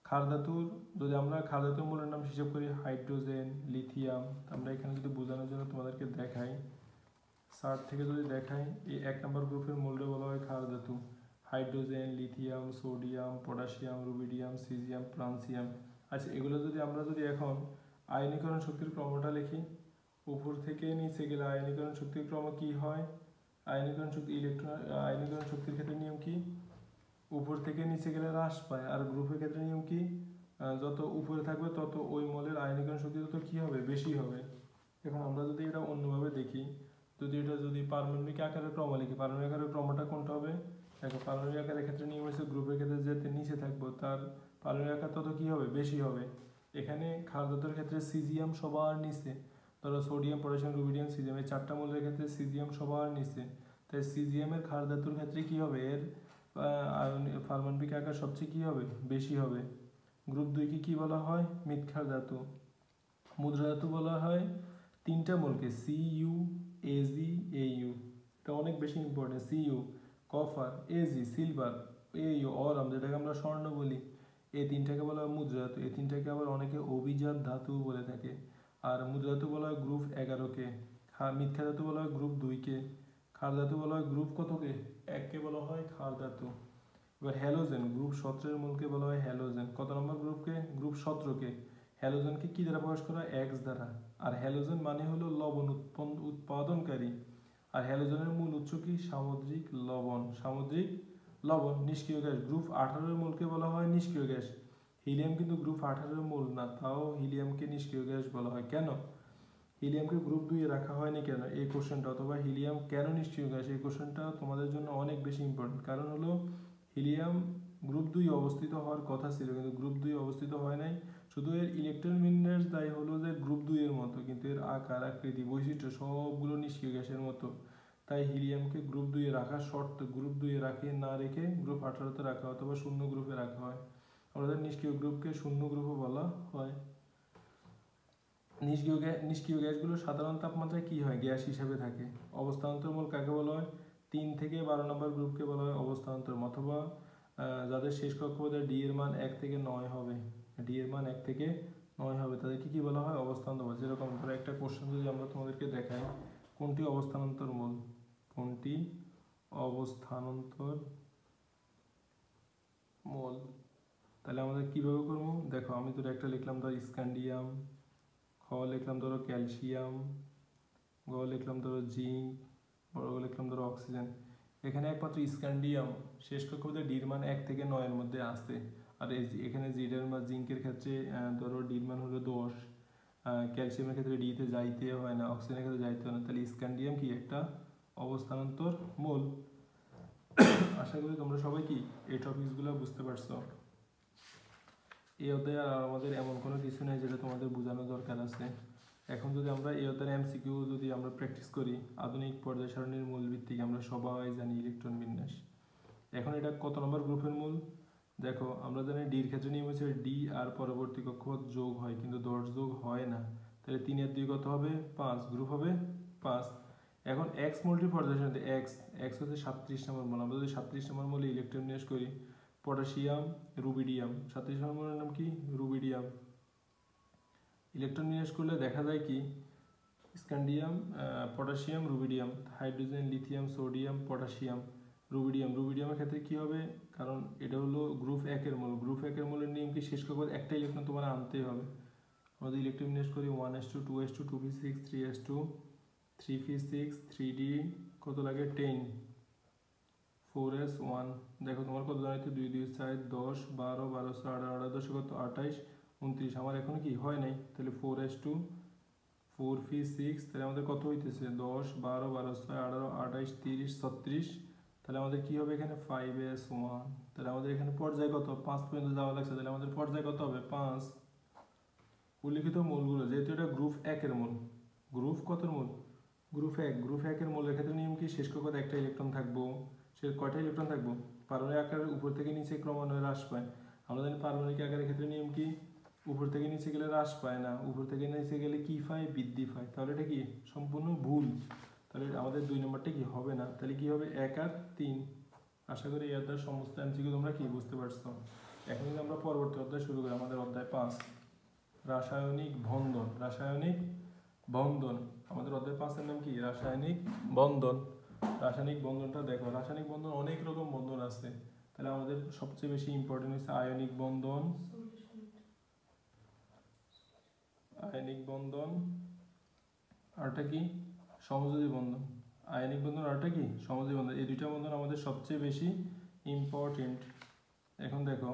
ক্ষার ধাতুর যদি আমরা ক্ষার ধাতুর মূলের নাম হিসাব করি হাইড্রোজেন, লিথিয়াম। আমরা এখানে যদি বোঝানোর জন্য তোমাদেরকে দেখাই, চার্ট থেকে যদি দেখাই, এই 1 নম্বর গ্রুপের মূলটা বলা হয় ক্ষার ধাতু, hydrogen, lithium, sodium, potassium, rubidium, caesium, francium. আচ্ছা, এগুলো যদি আমরা এখন আয়নীকরণ শক্তির ক্রমটা লিখি, উপর থেকে নিচে গেলে আয়নীকরণ শক্তির ক্রম কি হয়, আয়নীকরণ শক্তির ক্ষেত্রে নিয়ম কি, উপর থেকে নিচে গেলে হ্রাস পায়। আর গ্রুপের ক্ষেত্রে নিয়ম কি, যত উপরে থাকবে তত ওই মৌলের আয়নীকরণ শক্তি তত কি হবে, বেশি হবে। এখন আমরা যদি এটা অন্যভাবে দেখি, যদি পারমাণবিক আকারের ক্রম লিখি, পারমাণবিক আকারের ক্রমটা কোনটা হবে, দেখো পারমাণবিক আকারের ক্ষেত্রে নিয়ম হচ্ছে গ্রুপের ক্ষেত্রে যেতে নিচে থাকবো তার পারমাণবিক আকার তত কি হবে, বেশি হবে। এখানে ক্ষার ধাতুর ক্ষেত্রে সিজিয়াম সবার নিচে, ধরো সোডিয়াম, পটাশিয়াম, রুবিডিয়াম, সিজিয়াম, এই 4টা মৌলের ক্ষেত্রে সিজিয়াম সবার নিচে। তাই সিজিয়ামের ক্ষার ধাতুর ক্ষেত্রে কি হবে, এর পারমাণবিক আকার সবচেয়ে কি হবে, বেশি হবে। গ্রুপ 2 কি বলা হয়, মৃৎক্ষার ধাতু। মুদ্রা ধাতু বলা হয় 3টা মূলকে, Cu, Ag, Au। এটা অনেক বেশি important. Cu copper, Ag silver, Au aurum যেটাকে আমরা স্বর্ণ বলি। এই 3টাকে বলা হয় মুদ্রা ধাতু। এই 3টাকে আবার অনেকে অভিজাত ধাতু বলে থাকে। আর মুদ্রা ধাতু বলা হয় গ্রুপ 11 কে, মৃৎক্ষা ধাতু বলা হয় গ্রুপ 2 কে, ক্ষার ধাতু বলা হয় গ্রুপ কতকে? এককে বলা হয় ক্ষার ধাতু। এবার হ্যালোজেন গ্রুপ 17 মূলকে বলা হয় হ্যালোজেন। কত নম্বর গ্রুপকে? গ্রুপ 17কে। হ্যালোজেনকে কি দ্বারা প্রকাশ করা হয়? এক্স দ্বারা। আর হ্যালোজেন মানে হলো লবণ উৎপাদনকারী। আর হ্যালোজেনের মূল উৎস কি? সামুদ্রিক লবণ। সামুদ্রিক লবণ। নিষ্ক্রিয় গ্যাস গ্রুপ 18 মূলকে বলা হয় নিষ্ক্রিয় গ্যাস। হিলিয়াম কিন্তু গ্রুপ 18 মূল না, তাও হিলিয়ামকে নিষ্ক্রিয় গ্যাস বলা হয়। কেন হিলিয়ামকে গ্রুপ 2 এ রাখা হয়নি কেন? এই কোশ্চেনটা, অথবা হিলিয়াম কেন নিষ্ক্রিয় গ্যাস, এই কোশ্চেনটা তোমাদের জন্য অনেক বেশি ইম্পর্টেন্ট। কারণ হলো হিলিয়াম গ্রুপ 2 অবস্থিত হওয়ার কথা ছিল, কিন্তু গ্রুপ 2 অবস্থিত হয় নাই। শুধু এর ইলেকট্রন বিন্যাস দায়ী হলো যে গ্রুপ 2 এর মতো, কিন্তু এর আকার আকৃতি বৈশিষ্ট্য সবগুলো নিষ্ক্রিয় গ্যাসের মতো। তাই হিলিয়ামকে গ্রুপ 2 এ রাখার শর্ত গ্রুপ 2 এ না রেখে গ্রুপ 18তে রাখা অথবা শূন্য গ্রুপে রাখা হয়। আমাদের নিষ্ক্রিয় গ্রুপকে শূন্য গ্রুপও বলা হয়। নিষ্ক্রিয় গ্যাসগুলো সাধারণ তাপমাত্রায় কি হয়? গ্যাস হিসেবে থাকে। অবস্থান্তরমূল কাকে বলা হয়? 3 থেকে 12 নম্বর গ্রুপকে বলা হয় অবস্থান্তরম, অথবা যাদের শেষ কক্ষপথে ডি এর মান 1 থেকে 9 হবে, ডি এর মান 1 থেকে 9 হবে, তাদেরকে কি বলা হয়? অবস্থান্তর। যেরকম ধরো একটা কোশ্চেন যদি আমরা তোমাদেরকে দেখাই, কোনটি অবস্থানান্তর মূল? কোনটি অবস্থানান্তর মূল? তাহলে আমাদের কিভাবে করবো? দেখো আমি তোর একটা লিখলাম ধর স্ক্যান্ডিয়াম, খ লিখলাম ধরো ক্যালসিয়াম, গ লিখলাম ধরো জিঙ্ক, বড় লিখলাম ধরো অক্সিজেন। এখানে একমাত্র স্ক্যান্ডিয়াম শেষ কক্ষপথে ডির মান 1 থেকে 9 এর মধ্যে আসে। আর এখানে জিডের মান জিঙ্কের ক্ষেত্রে ধরো ডির মান হলো 10, ক্যালসিয়ামের ক্ষেত্রে ডিতে যাইতে হয় না, অক্সিজেনের ক্ষেত্রে যাইতে হয় না। তাহলে স্ক্যান্ডিয়াম কি? একটা অবস্থানান্তর মূল। আশা করি তোমরা সবাই কি এই টপিকসগুলো বুঝতে পারছো। এই অধ্যায়ে আর আমাদের এমন কোনো কিছু নেই যেটা তোমাদের বোঝানো দরকার আছে। এখন যদি আমরা এই অধ্যায়ের এমসিকিউ যদি আমরা প্র্যাকটিস করি, আধুনিক পর্যায় সারণীর মূল ভিত্তিক আমরা সবাই জানি ইলেকট্রন বিন্যাস। এখন এটা কত নম্বর গ্রুপের মূল? দেখো আমরা জানি ডির ক্ষেত্রে নিয়ম হচ্ছে ডি আর পরবর্তী কক্ষপথ যোগ হয়, কিন্তু 10 যোগ হয় না। তাহলে 3 এর 2 কত হবে? 5, গ্রুপ হবে 5। এখন এক্স মূলটির পর্যায় সারণীতে এক্স হচ্ছে 37 নম্বর মূল। আমরা যদি 37 নম্বর মূলে ইলেকট্রন বিন্যাস করি, পটাশিয়াম, রুবিডিয়াম, 37 নম্বর মূলের নাম কি? রুবিডিয়াম। ইলেকট্রন বিন্যাস করলে দেখা যায় কি? Scandium, potassium, rubidium, hydrogen, lithium, sodium, potassium, rubidium. রুবিডিয়ামের ক্ষেত্রে কি হবে? কারণ এটা হলো গ্রুপ 1 এর মূল। গ্রুপ 1 এর মূলের নিয়ম কি? শেষ কক্ষপথে একটা ইলেকট্রন তোমার আনতেই হবে। আমাদের ইলেকট্রন বিন্যাস করি 1s2 2s2 2p6 3s2 3p6 3d কত লাগে? 10 4s1। দেখো তোমার কত জানাইতে? 2 2 4 10 12 12 18 18 10 কত? 28 29। আমার এখন কি হয় নাই, তাহলে 4s2 4p6, তাহলে আমাদের কত হইতেছে? 10 12 12 6 18 28 30 36। তাহলে আমাদের কি হবে এখানে? 5s1। তাহলে আমাদের এখানে পর্যায় কত? 5 পর্যন্ত যাওয়া লাগছে, তাহলে আমাদের পর্যায় কত হবে? 5। উল্লিখিত মূলগুলো, যেহেতু এটা গ্রুপ 1 এর মূল, গ্রুপ কত মূল? গ্রুপ 1। গ্রুপ 1 এর মূলের ক্ষেত্রে নিয়ম কি? শেষ কক্ষপথে একটা ইলেকট্রন থাকবো। সে কয়টা ইলেকট্রন থাকবো? পারমাণবিক আকারের উপর থেকে নিচে ক্রমান্বয়ে হ্রাস পায়। আমরা জানি পারমাণবিক আকারের ক্ষেত্রে নিয়ম কি? উপর থেকে নিচে গেলে হ্রাস পায় না, উপর থেকে নিচে গেলে কি পায়? বৃদ্ধি পায়। তাহলে এটা কি? সম্পূর্ণ ভুল। তাহলে আমাদের 2 নম্বরটা কি হবে না। তাহলে কি হবে? 1 আর 3। আশা করি এই অধ্যায়ের সমস্ত এমসিকিউ তোমরা কি বুঝতে পারছো। এখন কিন্তু আমরা পরবর্তী অধ্যায় শুরু করি, আমাদের অধ্যায় 5 রাসায়নিক বন্ধন। রাসায়নিক বন্ধন, আমাদের অধ্যায় 5 এর নাম কি? রাসায়নিক বন্ধন। রাসায়নিক বন্ধনটা দেখো, রাসায়নিক বন্ধন অনেক রকম বন্ধন আছে। তাহলে আমাদের সবচেয়ে বেশি ইম্পর্টেন্ট হচ্ছে আয়নিক বন্ধন, আয়নিক বন্ধন, আরটা কি? সমযোজী বন্ধন। আয়নিক বন্ধন আরটা কি? সমযোজী বন্ধন। এই দুইটা বন্ধন আমাদের সবচেয়ে বেশি ইম্পর্টেন্ট। এখন দেখো,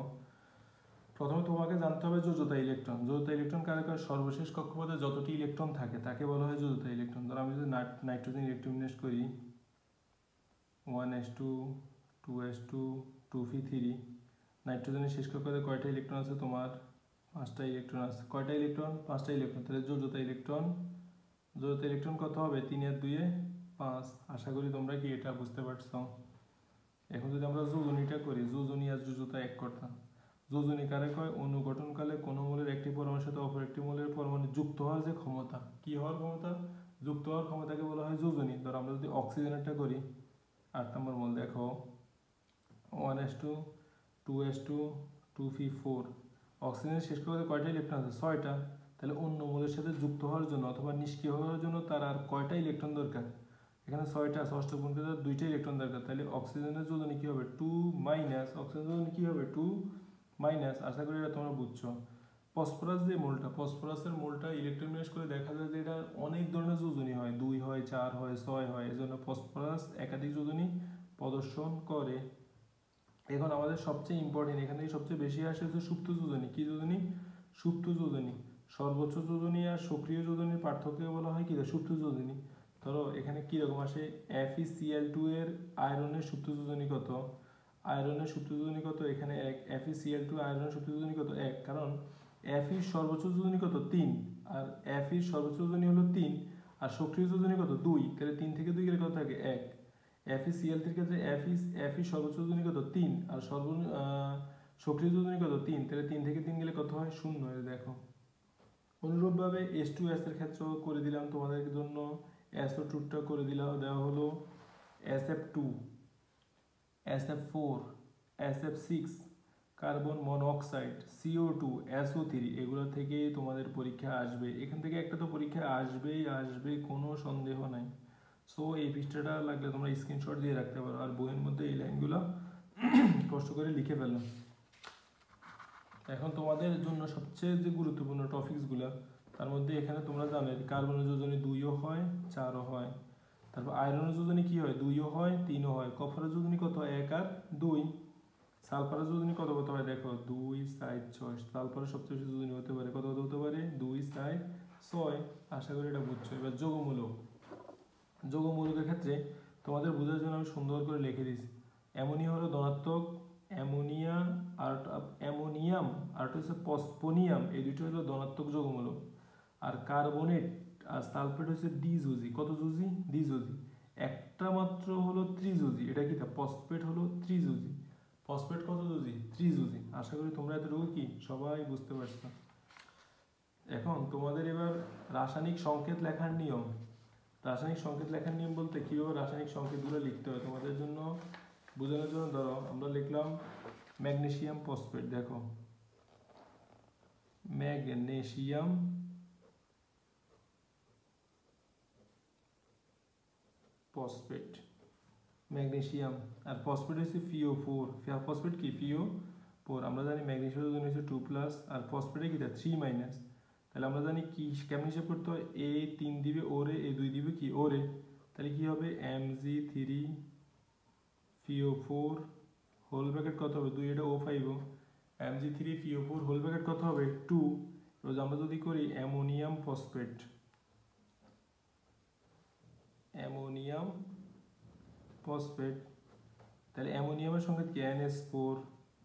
প্রথমে তোমাকে জানতে হবে যোজ্যতা ইলেকট্রন। যোজ্যতা ইলেকট্রন কারে কয়? সর্বশেষ কক্ষপথে যতটি ইলেকট্রন থাকে তাকে বলা হয় যোজ্যতা ইলেকট্রন। ধরো আমি যদি নাইট্রোজেন ইলেকট্রন বিন্যাস করি 1s2 2s2 2p3, নাইট্রোজেনের শেষ কক্ষপথে কয়টা ইলেকট্রন আছে? তোমার 5টা ইলেকট্রন আছে। কয়টা ইলেকট্রন? 5টা ইলেকট্রন। তাহলে যোজ্যতা ইলেকট্রন, যোজ্যতা ইলেকট্রন কত হবে? 3 এর 2 এ 5। আশা করি তোমরা কি এটা বুঝতে পারছো। এখন যদি আমরা যোজনীটা করি, যোজনী আর যোজ্যতা এক কথা। যোজনী কারে কয়? অণু গঠনকালে কোন মৌলের একটি পরমাণুর সাথে অপর একটি মৌলের পরমাণু যুক্ত হওয়ার যে ক্ষমতা, কি হওয়ার ক্ষমতা? যুক্ত হওয়ার ক্ষমতাকে বলা হয় যোজনী। ধর আমরা যদি অক্সিজেনেরটা করি, 8 নম্বর মৌল দেখো 1s2 2s2 2p4। অক্সিজেনের শেষ কক্ষপথে কয়টা ইলেকট্রন আছে? 6টা। তাহলে অন্য মৌলের সাথে যুক্ত হওয়ার জন্য অথবা নিষ্ক্রিয় হওয়ার জন্য তার আর কয়টা ইলেকট্রন দরকার? এখানে 6টা আছে, অষ্টক গুণ করতে 2টা ইলেকট্রন দরকার, তাহলে অক্সিজেনের যোজনী কি হবে 2 মাইনাস, অক্সিজেনের যোজনী কি হবে 2 মাইনাস। আশা করি এটা তোমরা বুঝছো। ফসফরাস যে মোলটা, ফসফরাসের মোলটা ইলেকট্রন বিন্যাস করে দেখা যায় যে এটা অনেক ধরনের যোজনী হয়, 2 হয়, 4 হয়, 6 হয়, এজন্য ফসফরাস একাধিক যোজনী প্রদর্শন করে। এখন আমাদের সবচেয়ে ইম্পর্টেন্ট, এখান থেকে সবচেয়ে বেশি আসে হচ্ছে সুপ্ত যোজনী। কি যোজনী? সুপ্ত যোজনী। সর্বোচ্চ যোজনী আর সক্রিয় যোজনীর পার্থক্য বলা হয় কি সুপ্ত যোজনী। ধরো এখানে কি রকম আসে, FeCl2 এর আয়রনের সুপ্ত যোজনী কত, আয়রনের সুপ্ত যোজনী কত, এখানে 1। FeCl2 আয়রনের সুপ্ত যোজনী কত 1, কারণ Fe সর্বোচ্চ যোজনী কত 3, আর Fe সর্বোচ্চ যোজনী হলো 3, আর সক্রিয় যোজনী কত 2, তাহলে 3 থেকে 2 গেলে কত থাকে 1। FeCl3 এর ক্ষেত্রে Fe সর্বোচ্চ যোজনী কত 3, আর সক্রিয় যোজনী কত 3, তাহলে 3 থেকে 3 গেলে কত হয় 0। দেখো অনুরূপভাবে H2S এর ক্ষেত্রেও করে দিলাম তোমাদের জন্য, SO2টা করে দেওয়া হলো SF2, SF4, SF6, carbon monoxide, CO2, SO3, এগুলো থেকে তোমাদের পরীক্ষা আসবে। এখান থেকে একটা তো পরীক্ষা আসবেই, কোনো সন্দেহ নাই। সো এই পৃষ্ঠাটা লাগলে তোমরা স্ক্রিনশট দিয়ে রাখতে পারো, আর বইয়ের মধ্যে এই লাইনগুলো কষ্ট করে লিখে ফেলো। এখন তোমাদের জন্য সবচেয়ে যে গুরুত্বপূর্ণ টপিকসগুলো, তার মধ্যে এখানে তোমরা জানো কার্বনের যোজনী 2ও হয়, 4ও হয়। তারপর আয়রনের যোজনী কি হয় 2ও হয়, 3ও হয়। কপারের যোজনী কত 1 আর 2। সালফারের যোজনী কত কত হয় দেখো 2, 4, 6। সালফারের সবচেয়ে বেশি যোজনী হতে পারে, কত কত হতে পারে 2, 4, 6। আশা করি এটা বুঝছো। এবার যৌগমূলক, যৌগমূলকের ক্ষেত্রে তোমাদের বোঝার জন্য আমি সুন্দর করে লিখে দিয়েছি। অ্যামোনিয়া হলো ধনাত্মক, অ্যামোনিয়া আর অ্যামোনিয়াম আর হচ্ছে পসপোনিয়াম, এই দুটো হলো ধনাত্মক যৌগমূলক। আর কার্বনেট আর সালফেট হচ্ছে দ্বিযোজী। কত যোজী? দ্বিযোজী। একটা মাত্র হলো ত্রিযোজী, এটা কি ফসফেট হলো ত্রিযোজী। ফসফেট কত যোজী? ত্রিযোজী। আশা করি তোমরা এতটুকু কি সবাই বুঝতে পারছো। এখন তোমাদের এবার রাসায়নিক সংকেত লেখার নিয়ম। রাসায়নিক সংকেত লেখার নিয়ম বলতে কীভাবে রাসায়নিক সংকেতগুলো লিখতে হয় তোমাদের জন্য বোঝানোর জন্য, ধরো আমরা লিখলাম ম্যাগনেসিয়াম ফসফেট। দেখো ম্যাগনেসিয়াম ফসফেট, ম্যাগনেসিয়াম, আর ফসফেট হচ্ছে FiO4। ফসফেট কি FiO4। আমরা জানি ম্যাগনেসিয়াম জন্য হচ্ছে 2+, আর ফসফেটে কি 3-। তাহলে আমরা জানি কি কেমন হিসাব করতে হয়, এ 3 দিবে ওরে, এ 2 দিবে কি ওরে, তাহলে কি হবে Mg3 FiO4 হোল ব্র্যাকেট কত হবে 2, এটা O5, Mg3 FiO4 whole bracket কত হবে 2। এবার আমরা যদি করি অ্যামোনিয়াম ফসফেট, অ্যামোনিয়াম ফসফেট, তাহলে অ্যামোনিয়ামের সঙ্গে কি NH4,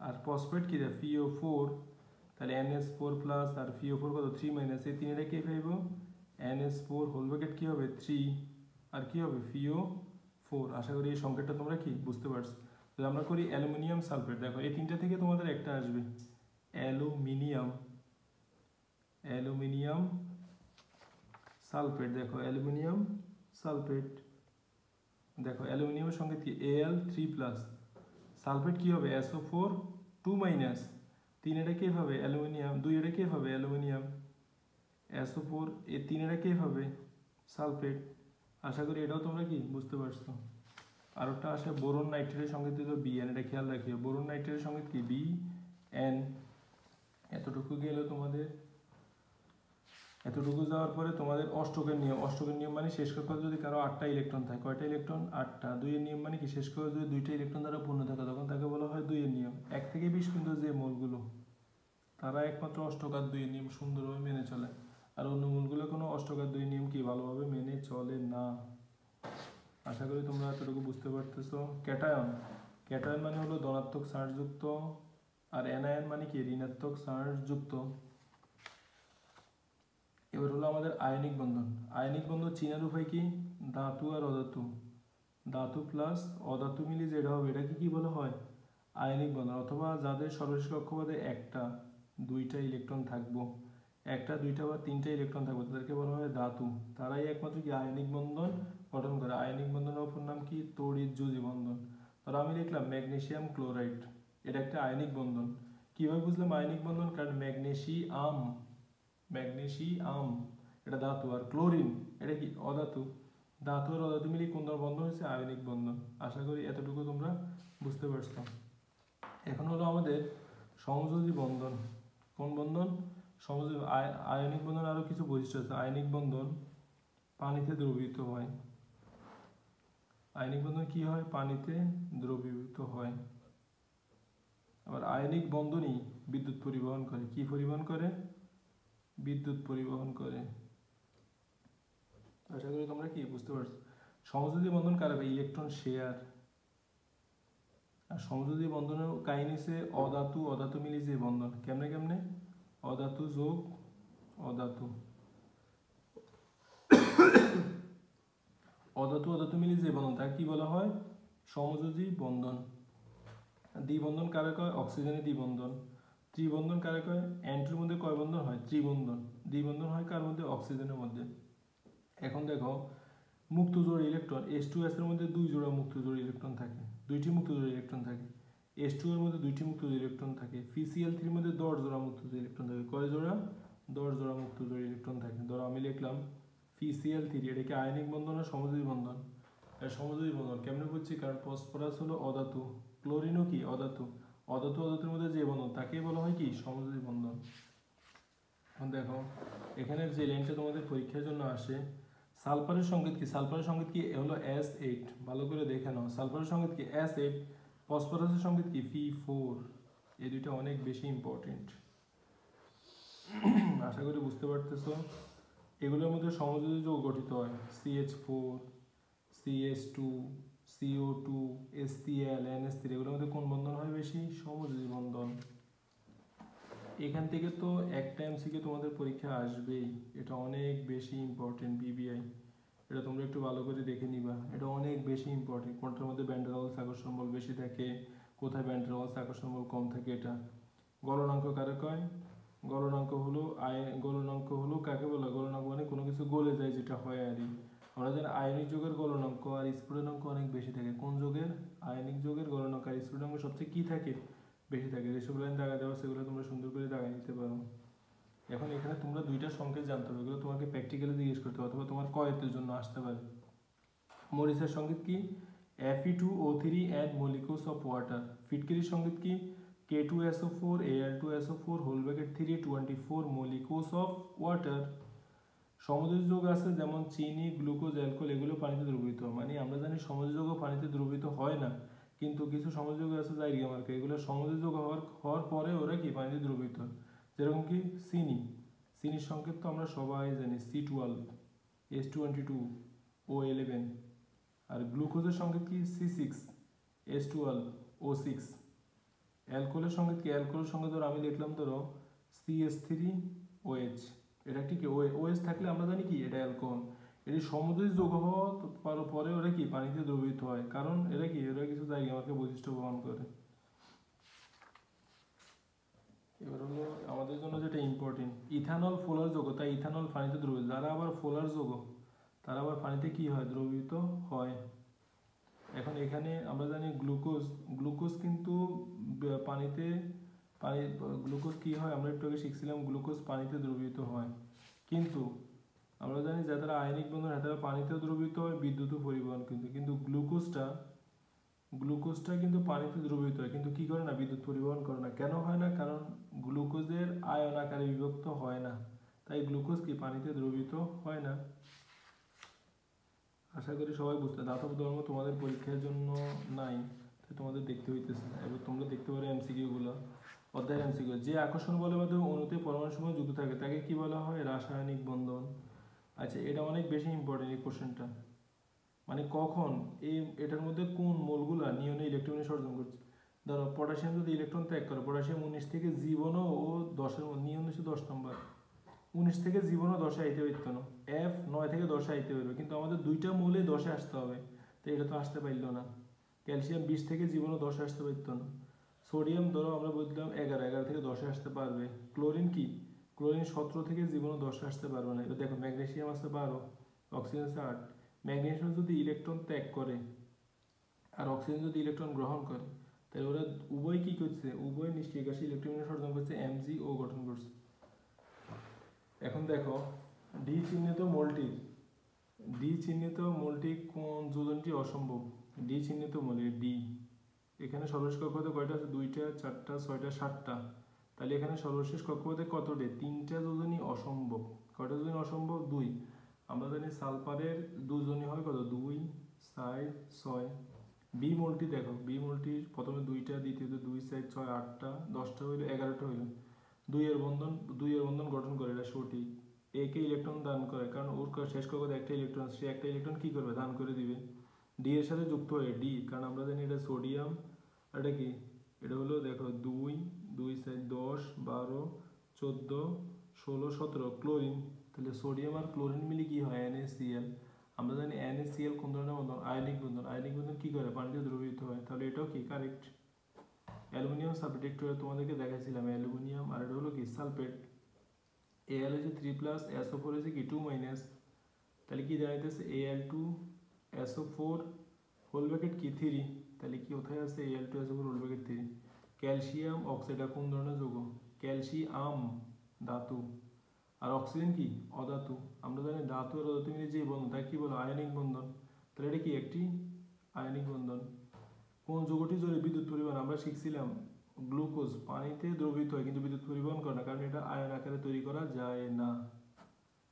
আর ফসফেট কি FiO4, তাহলে NH4 প্লাস আর FiO4 কত 3-, এই তিনটা কে পাইব NH4 হোল ব্র্যাকেট কি হবে 3, আর কি হবে FiO4। আশা করি এই সংকেতটা তোমরা কি বুঝতে পারছো। যদি আমরা করি অ্যালুমিনিয়াম সালফেট, দেখো এই তিনটা থেকে তোমাদের একটা আসবে অ্যালুমিনিয়াম, অ্যালুমিনিয়াম সালফেট। দেখো অ্যালুমিনিয়াম সালফেট, দেখো অ্যালুমিনিয়ামের সঙ্গে কি Al3+, সালফেট কি হবে SO4 2-, 3 এটা কে হবে অ্যালুমিনিয়াম, 2 এটা কে হবে অ্যালুমিনিয়াম, SO4 এই 3 এটা কে হবে সালফেট। আশা করি এটাও তোমরা কি বুঝতে পারছো। আর একটা আসে বোরন নাইট্রেটের সঙ্গে দিল Bn, এটা খেয়াল রাখিও বোরন নাইট্রেটের সঙ্গে কি Bn। এতটুকু গেল তোমাদের। এতটুকু যাওয়ার পরে তোমাদের অষ্টকের নিয়ম। অষ্টকের নিয়ম মানে শেষ কক্ষে যদি কারো 8টা ইলেকট্রন থাকে, কয়টা ইলেকট্রন 8টা। 2 এর নিয়ম মানে কি শেষ কক্ষে যদি 2টা ইলেকট্রন দ্বারা পূর্ণ থাকে তখন তাকে বলা হয় 2 এর নিয়ম। 1 থেকে 20 কিন্তু যে মোলগুলো তারা একমাত্র অষ্টক আর 2 এর নিয়ম সুন্দরভাবে মেনে চলে, আর অন্য মোলগুলো কোনো অষ্টক আর 2 এর নিয়ম কি ভালোভাবে মেনে চলে না। আশা করি তোমরা এতটুকু বুঝতে পারতেছো। ক্যাটায়ন, ক্যাটায়ন মানে হলো ধনাত্মক চার্জযুক্ত, আর অ্যানায়ন মানে কি ঋণাত্মক চার্জযুক্ত। এবার হলো আমাদের আয়নিক বন্ধন। আয়নিক বন্ধন চিনার উপায় কি, ধাতু আর অধাতু, ধাতু প্লাস অধাতু মিলে যেটা হবে এটাকে কি বলা হয় আয়নিক বন্ধন। অথবা যাদের সর্বশেষ কক্ষপথে 1টা 2টা ইলেকট্রন থাকবো, 1টা 2টা বা 3টা ইলেকট্রন থাকবে তাদেরকে বলা হয় ধাতু। তারাই একমাত্র কি আয়নিক বন্ধন গঠন করে। আয়নিক বন্ধনের অপর নাম কি তড়িৎযোজী বন্ধন। ধরো আমি লিখলাম ম্যাগনেসিয়াম ক্লোরাইড, এটা একটা আয়নিক বন্ধন। কিভাবে বুঝলাম আয়নিক বন্ধন, কারণ ম্যাগনেসিয়াম এটা ধাতু, আর ক্লোরিন এটা কি অধাতু। ধাতু আর অধাতু মিলিয়ে কোন ধরনের বন্ধন হচ্ছে? আয়নিক বন্ধন। আশা করি এতটুকু তোমরা বুঝতে পারছো। এখন হলো আমাদের সমযোজী বন্ধন। কোন বন্ধন? সমযোজী। আয়নিক বন্ধন আরো কিছু বৈশিষ্ট্য আছে। আয়নিক বন্ধন পানিতে দ্রবীভূত হয়। আয়নিক বন্ধন কি হয়? পানিতে দ্রবীভূত হয়। আবার আয়নিক বন্ধনই বিদ্যুৎ পরিবহন করে। কি পরিবহন করে? বিদ্যুৎ পরিবহন করে। আশা করি তোমরা কি বুঝতে পারছো। সমযোজী বন্ধন কারা? Electron share. আর সমযোজী বন্ধনের কাহিনীছে অধাতু অধাতু মিলে যে বন্ধন। কেমনে কেমনে? অধাতু যোগ অধাতু, অধাতু অধাতু মিলে যে বন্ধন তাকে কি বলা হয়? সমযোজী বন্ধন। দ্বিবন্ধন কারে কয়? অক্সিজেনের দ্বিবন্ধন। ত্রিবন্ধন কারে কয়? অ্যান্টির মধ্যে কয় বন্ধন হয়? ত্রিবন্ধন। দ্বিবন্ধন হয় কার মধ্যে? অক্সিজেনের মধ্যে। এখন দেখো মুক্ত জোড় ইলেকট্রন H2S এর মধ্যে 2 জোড়া মুক্ত জোড় ইলেকট্রন থাকে, 2টি মুক্ত জোড় ইলেকট্রন থাকে। H2 এর মধ্যে 2টি মুক্ত জোড় ইলেকট্রন থাকে। PCl3 এর মধ্যে 10 জোড়া মুক্ত জোড় ইলেকট্রন থাকে। কয় জোড়া? 10 জোড়া মুক্ত জোড় ইলেকট্রন থাকে। ধরো আমি লিখলাম PCl3, এটা কি আয়নিক বন্ধন না সমযোজী বন্ধন? এটা সমযোজী বন্ধন। কেমনে বুঝছি? কারণ ফসফরাস হলো অধাতু, ক্লোরিনও কি অধাতু। অধাতু অধাতুর মধ্যে যে বন্ধন তাকে বলা হয় কি? সমযোজী বন্ধন। এখন দেখো এখানে যে লাইনটা তোমাদের পরীক্ষার জন্য আসে, সালফারের সংকেত কি? সালফারের সংকেত কি? হলো S8। ভালো করে দেখে নাও। সালফারের সংকেত কি? S8। ফসফরাসের সংকেত কি? P4। এই দুইটা অনেক বেশি ইম্পর্টেন্ট। আশা করি বুঝতে পারতেছো। এগুলোর মধ্যে সমযোজী যৌগ গঠিত হয়। CH4, CH2, CO2, HCl, NH3। এগুলোর মধ্যে কোন বন্ধন হয় বেশি? সমযোজী বন্ধন। এখান থেকে তো একটা এমসিকিউ তোমাদের পরীক্ষা আসবেই। এটা অনেক বেশি ইম্পর্টেন্ট। BBI এটা তোমরা একটু ভালো করে দেখে নিবা। এটা অনেক বেশি ইম্পর্টেন্ট। কোনটার মধ্যে ভ্যান-ডের-ওয়ালস আকর্ষণ বল বেশি থাকে, কোথায় ভ্যান-ডের-ওয়ালস আকর্ষণ বল কম থাকে। এটা গলনাঙ্ক কারে কয়? গলনাঙ্ক হলো কাকে বলে? গলনাঙ্ক মানে কোনো কিছু গলে যায় যেটা হয় আর কি। আমরা জানি আয়নিক যৌগের গলনাঙ্ক আর স্ফুটনাঙ্ক অনেক বেশি থাকে। কোন যৌগের? আয়নিক যৌগের গলনাঙ্ক আর স্ফুটনাঙ্ক সবচেয়ে কি থাকে? বেশি থাকে। যেসব লাইন দাগা দেওয়া সেগুলো তোমরা সুন্দর করে দাগা নিতে পারো। এখন এখানে তোমরা দুইটা সংকেত জানতে হবে, এগুলো তোমাকে প্র্যাকটিক্যালি জিজ্ঞেস করতে হবে অথবা তোমার কয়েতের জন্য আসতে পারে। মরিচের সংকেত কি? Fe2O3 and molecules of water। ফিটকিরির সংকেত কি? K2SO4 Al2SO4 whole bracket 3 24 molecules of water। সমযোজী যৌগ আছে যেমন চিনি, গ্লুকোজ, অ্যালকোহল, এগুলো পানিতে দ্রবীভূত হয়। মানে আমরা জানি সমযোজী যৌগ পানিতে দ্রবীভূত হয় না, কিন্তু কিছু সমযোজী যৌগ আছে জাইরিয়া মার্কা, এগুলো সমযোজী যৌগ হওয়ার পরে ওরা কি পানিতে দ্রবীভূত হয়। যেরকম কি চিনি, চিনির সংকেত তো আমরা সবাই জানি C12 H22 O11। আর গ্লুকোজের সংকেত কি? C6 H12 O6। অ্যালকোহলের সংকেত কি? অ্যালকোহলের সংকেত ধরো আমি লিখলাম ধরো CH3OH। এটা ঠিক OH থাকলে আমরা জানি কি এটা অ্যালকোহল। এটি সমযোজী যৌগ হওয়ার পরে ওরা কি পানিতে দ্রবীভূত হয়, কারণ এরা কি এরা কিছু জায়গা আমাকে বৈশিষ্ট্য বহন করে। এবার হলো আমাদের জন্য যেটা ইম্পর্টেন্ট, ইথানল ফোলার যৌগ, তাই ইথানল পানিতে দ্রবীভূত। যারা আবার ফোলার যৌগ তারা আবার পানিতে কি হয়? দ্রবীভূত হয়। এখন এখানে আমরা জানি গ্লুকোজ, গ্লুকোজ কিন্তু পানিতে গ্লুকোজ কি হয়? আমরা একটু আগে শিখছিলাম গ্লুকোজ পানিতে দ্রবীভূত হয়, কিন্তু আমরা জানি যারা আয়নিক বন্ধন তারা পানিতেও দ্রবীভূত হয়, বিদ্যুৎও পরিবহন কিন্তু গ্লুকোজটা কিন্তু পানিতে দ্রবীভূত হয়, কিন্তু কি করে না? বিদ্যুৎ পরিবহন করে না। কেন হয় না? কারণ গ্লুকোজের আয়ন আকারে বিভক্ত হয় না, তাই গ্লুকোজ কি পানিতে দ্রবীভূত হয় না। আশা করি সবাই বুঝতে। ধাতব ধর্ম তোমাদের পরীক্ষার জন্য নাই, তাই তোমাদের দেখতে হইতেছে না। এবার তোমরা দেখতে পারো এমসিকিউ গুলো। অধ্যায়ের এমসিকিউ, যে আকর্ষণ বলের মাধ্যমে অণুতে পরমাণু সমূহ যুক্ত থাকে তাকে কি বলা হয়? রাসায়নিক বন্ধন। আচ্ছা, এটা অনেক বেশি ইম্পর্টেন্ট এই কোশ্চেনটা। মানে কখন এটার মধ্যে কোন মৌলগুলা নিয়নে ইলেকট্রন বিসর্জন করছে। ধরো পটাশিয়াম যদি ইলেকট্রন ত্যাগ করে, পটাশিয়াম 19 থেকে জীবনও ও 10-এর নিয়ন হচ্ছে 10 নম্বর, 19 থেকে জীবনও 10-এ আইতে পারতো না। F 9 থেকে 10-এ আইতে পারবে, কিন্তু আমাদের দুইটা মৌলে 10-এ আসতে হবে, তো এটা তো আসতে পারলো না। ক্যালসিয়াম 20 থেকে জীবনও 10-এ আসতে পারতো না। সোডিয়াম ধরো আমরা বললাম 11 থেকে 10-এ আসতে পারবে। ক্লোরিন কি? ক্লোরিন 17 থেকে জীবনও 10-এ আসতে পারবে না। এবার দেখো ম্যাগনেসিয়াম আছে 12, অক্সিজেন আছে 8। ম্যাগনেসিয়াম যদি ইলেকট্রন ত্যাগ করে আর অক্সিজেন যদি ইলেকট্রন গ্রহণ করে, তাহলে ওরা উভয় কি করছে? উভয় নিষ্ক্রিয় গ্যাসে ইলেকট্রন বিসর্জন করছে, MgO গঠন করছে। এখন দেখো ডি চিহ্নিত মোলটির ডি চিহ্নিত মোলটি কোন যোজনটি অসম্ভব? ডি চিহ্নিত মোল ডি, এখানে সর্বশেষ কক্ষপথে কয়টা আছে? 2টা 4টা 6টা 7টা, তাহলে এখানে সর্বশেষ কক্ষপথে কতটি? 3টা যোজনই অসম্ভব। কয়টা যোজনী অসম্ভব? 2। আমরা জানি সালফারের দুজনই হয় কত? 2 4 6। বি মোলটি দেখো, বি মোলটির প্রথমে 2টা, দ্বিতীয়তে 2 4 6 8টা 10টা হইলো 11টা হইলো। 2 এর বন্ধন গঠন করে, এটা সঠিক। এ কে ইলেকট্রন দান করে, কারণ ওর শেষ কক্ষপথে একটা ইলেকট্রন, সে একটা ইলেকট্রন কি করবে? দান করে দিবে। ডি এর সাথে যুক্ত হয়ে ডি, কারণ আমরা জানি এটা সোডিয়াম, এটা কি? এটা হলো দেখো 2 2 4 10 12 14 16 17 ক্লোরিন, তাহলে সোডিয়াম আর ক্লোরিন মিলে কি হয়? NaCl। আমরা জানি NaCl কোন ধরনের বন্ধন? আয়নিক বন্ধন। আয়নিক বন্ধন কি করে? পানিতে দ্রবীভূত হয়, তাহলে এটাও কি কারেক্ট। অ্যালুমিনিয়াম সালফেট একটু তোমাদেরকে দেখাইছিলাম, অ্যালুমিনিয়াম, আর এটা হলো কি? সালফেট। Al হচ্ছে 3+, SO4 হচ্ছে কি 2-, তাহলে কি দাঁড়াইতেছে? Al2SO4 হোল ব্র্যাকেট কি 3, তাহলে কি কোথায় আছে? Al2SO4 whole bracket 3। Calcium oxide কোন ধরনের যৌগ? ক্যালসিয়াম ধাতু, আর অক্সিজেন কি? অধাতু। আমরা জানি ধাতু আর অধাতু মিলে যে বন্ধন তাকে কি বলে? আয়নিক বন্ধন। তাহলে এটা কি? একটি আয়নিক বন্ধন। কোন যৌগটি জলে বিদ্যুৎ পরিবহন? আমরা শিখছিলাম গ্লুকোজ পানিতে দ্রবীভূত হয় কিন্তু বিদ্যুৎ পরিবহন করে না, কারণ এটা আয়ন আকারে তৈরি করা যায় না।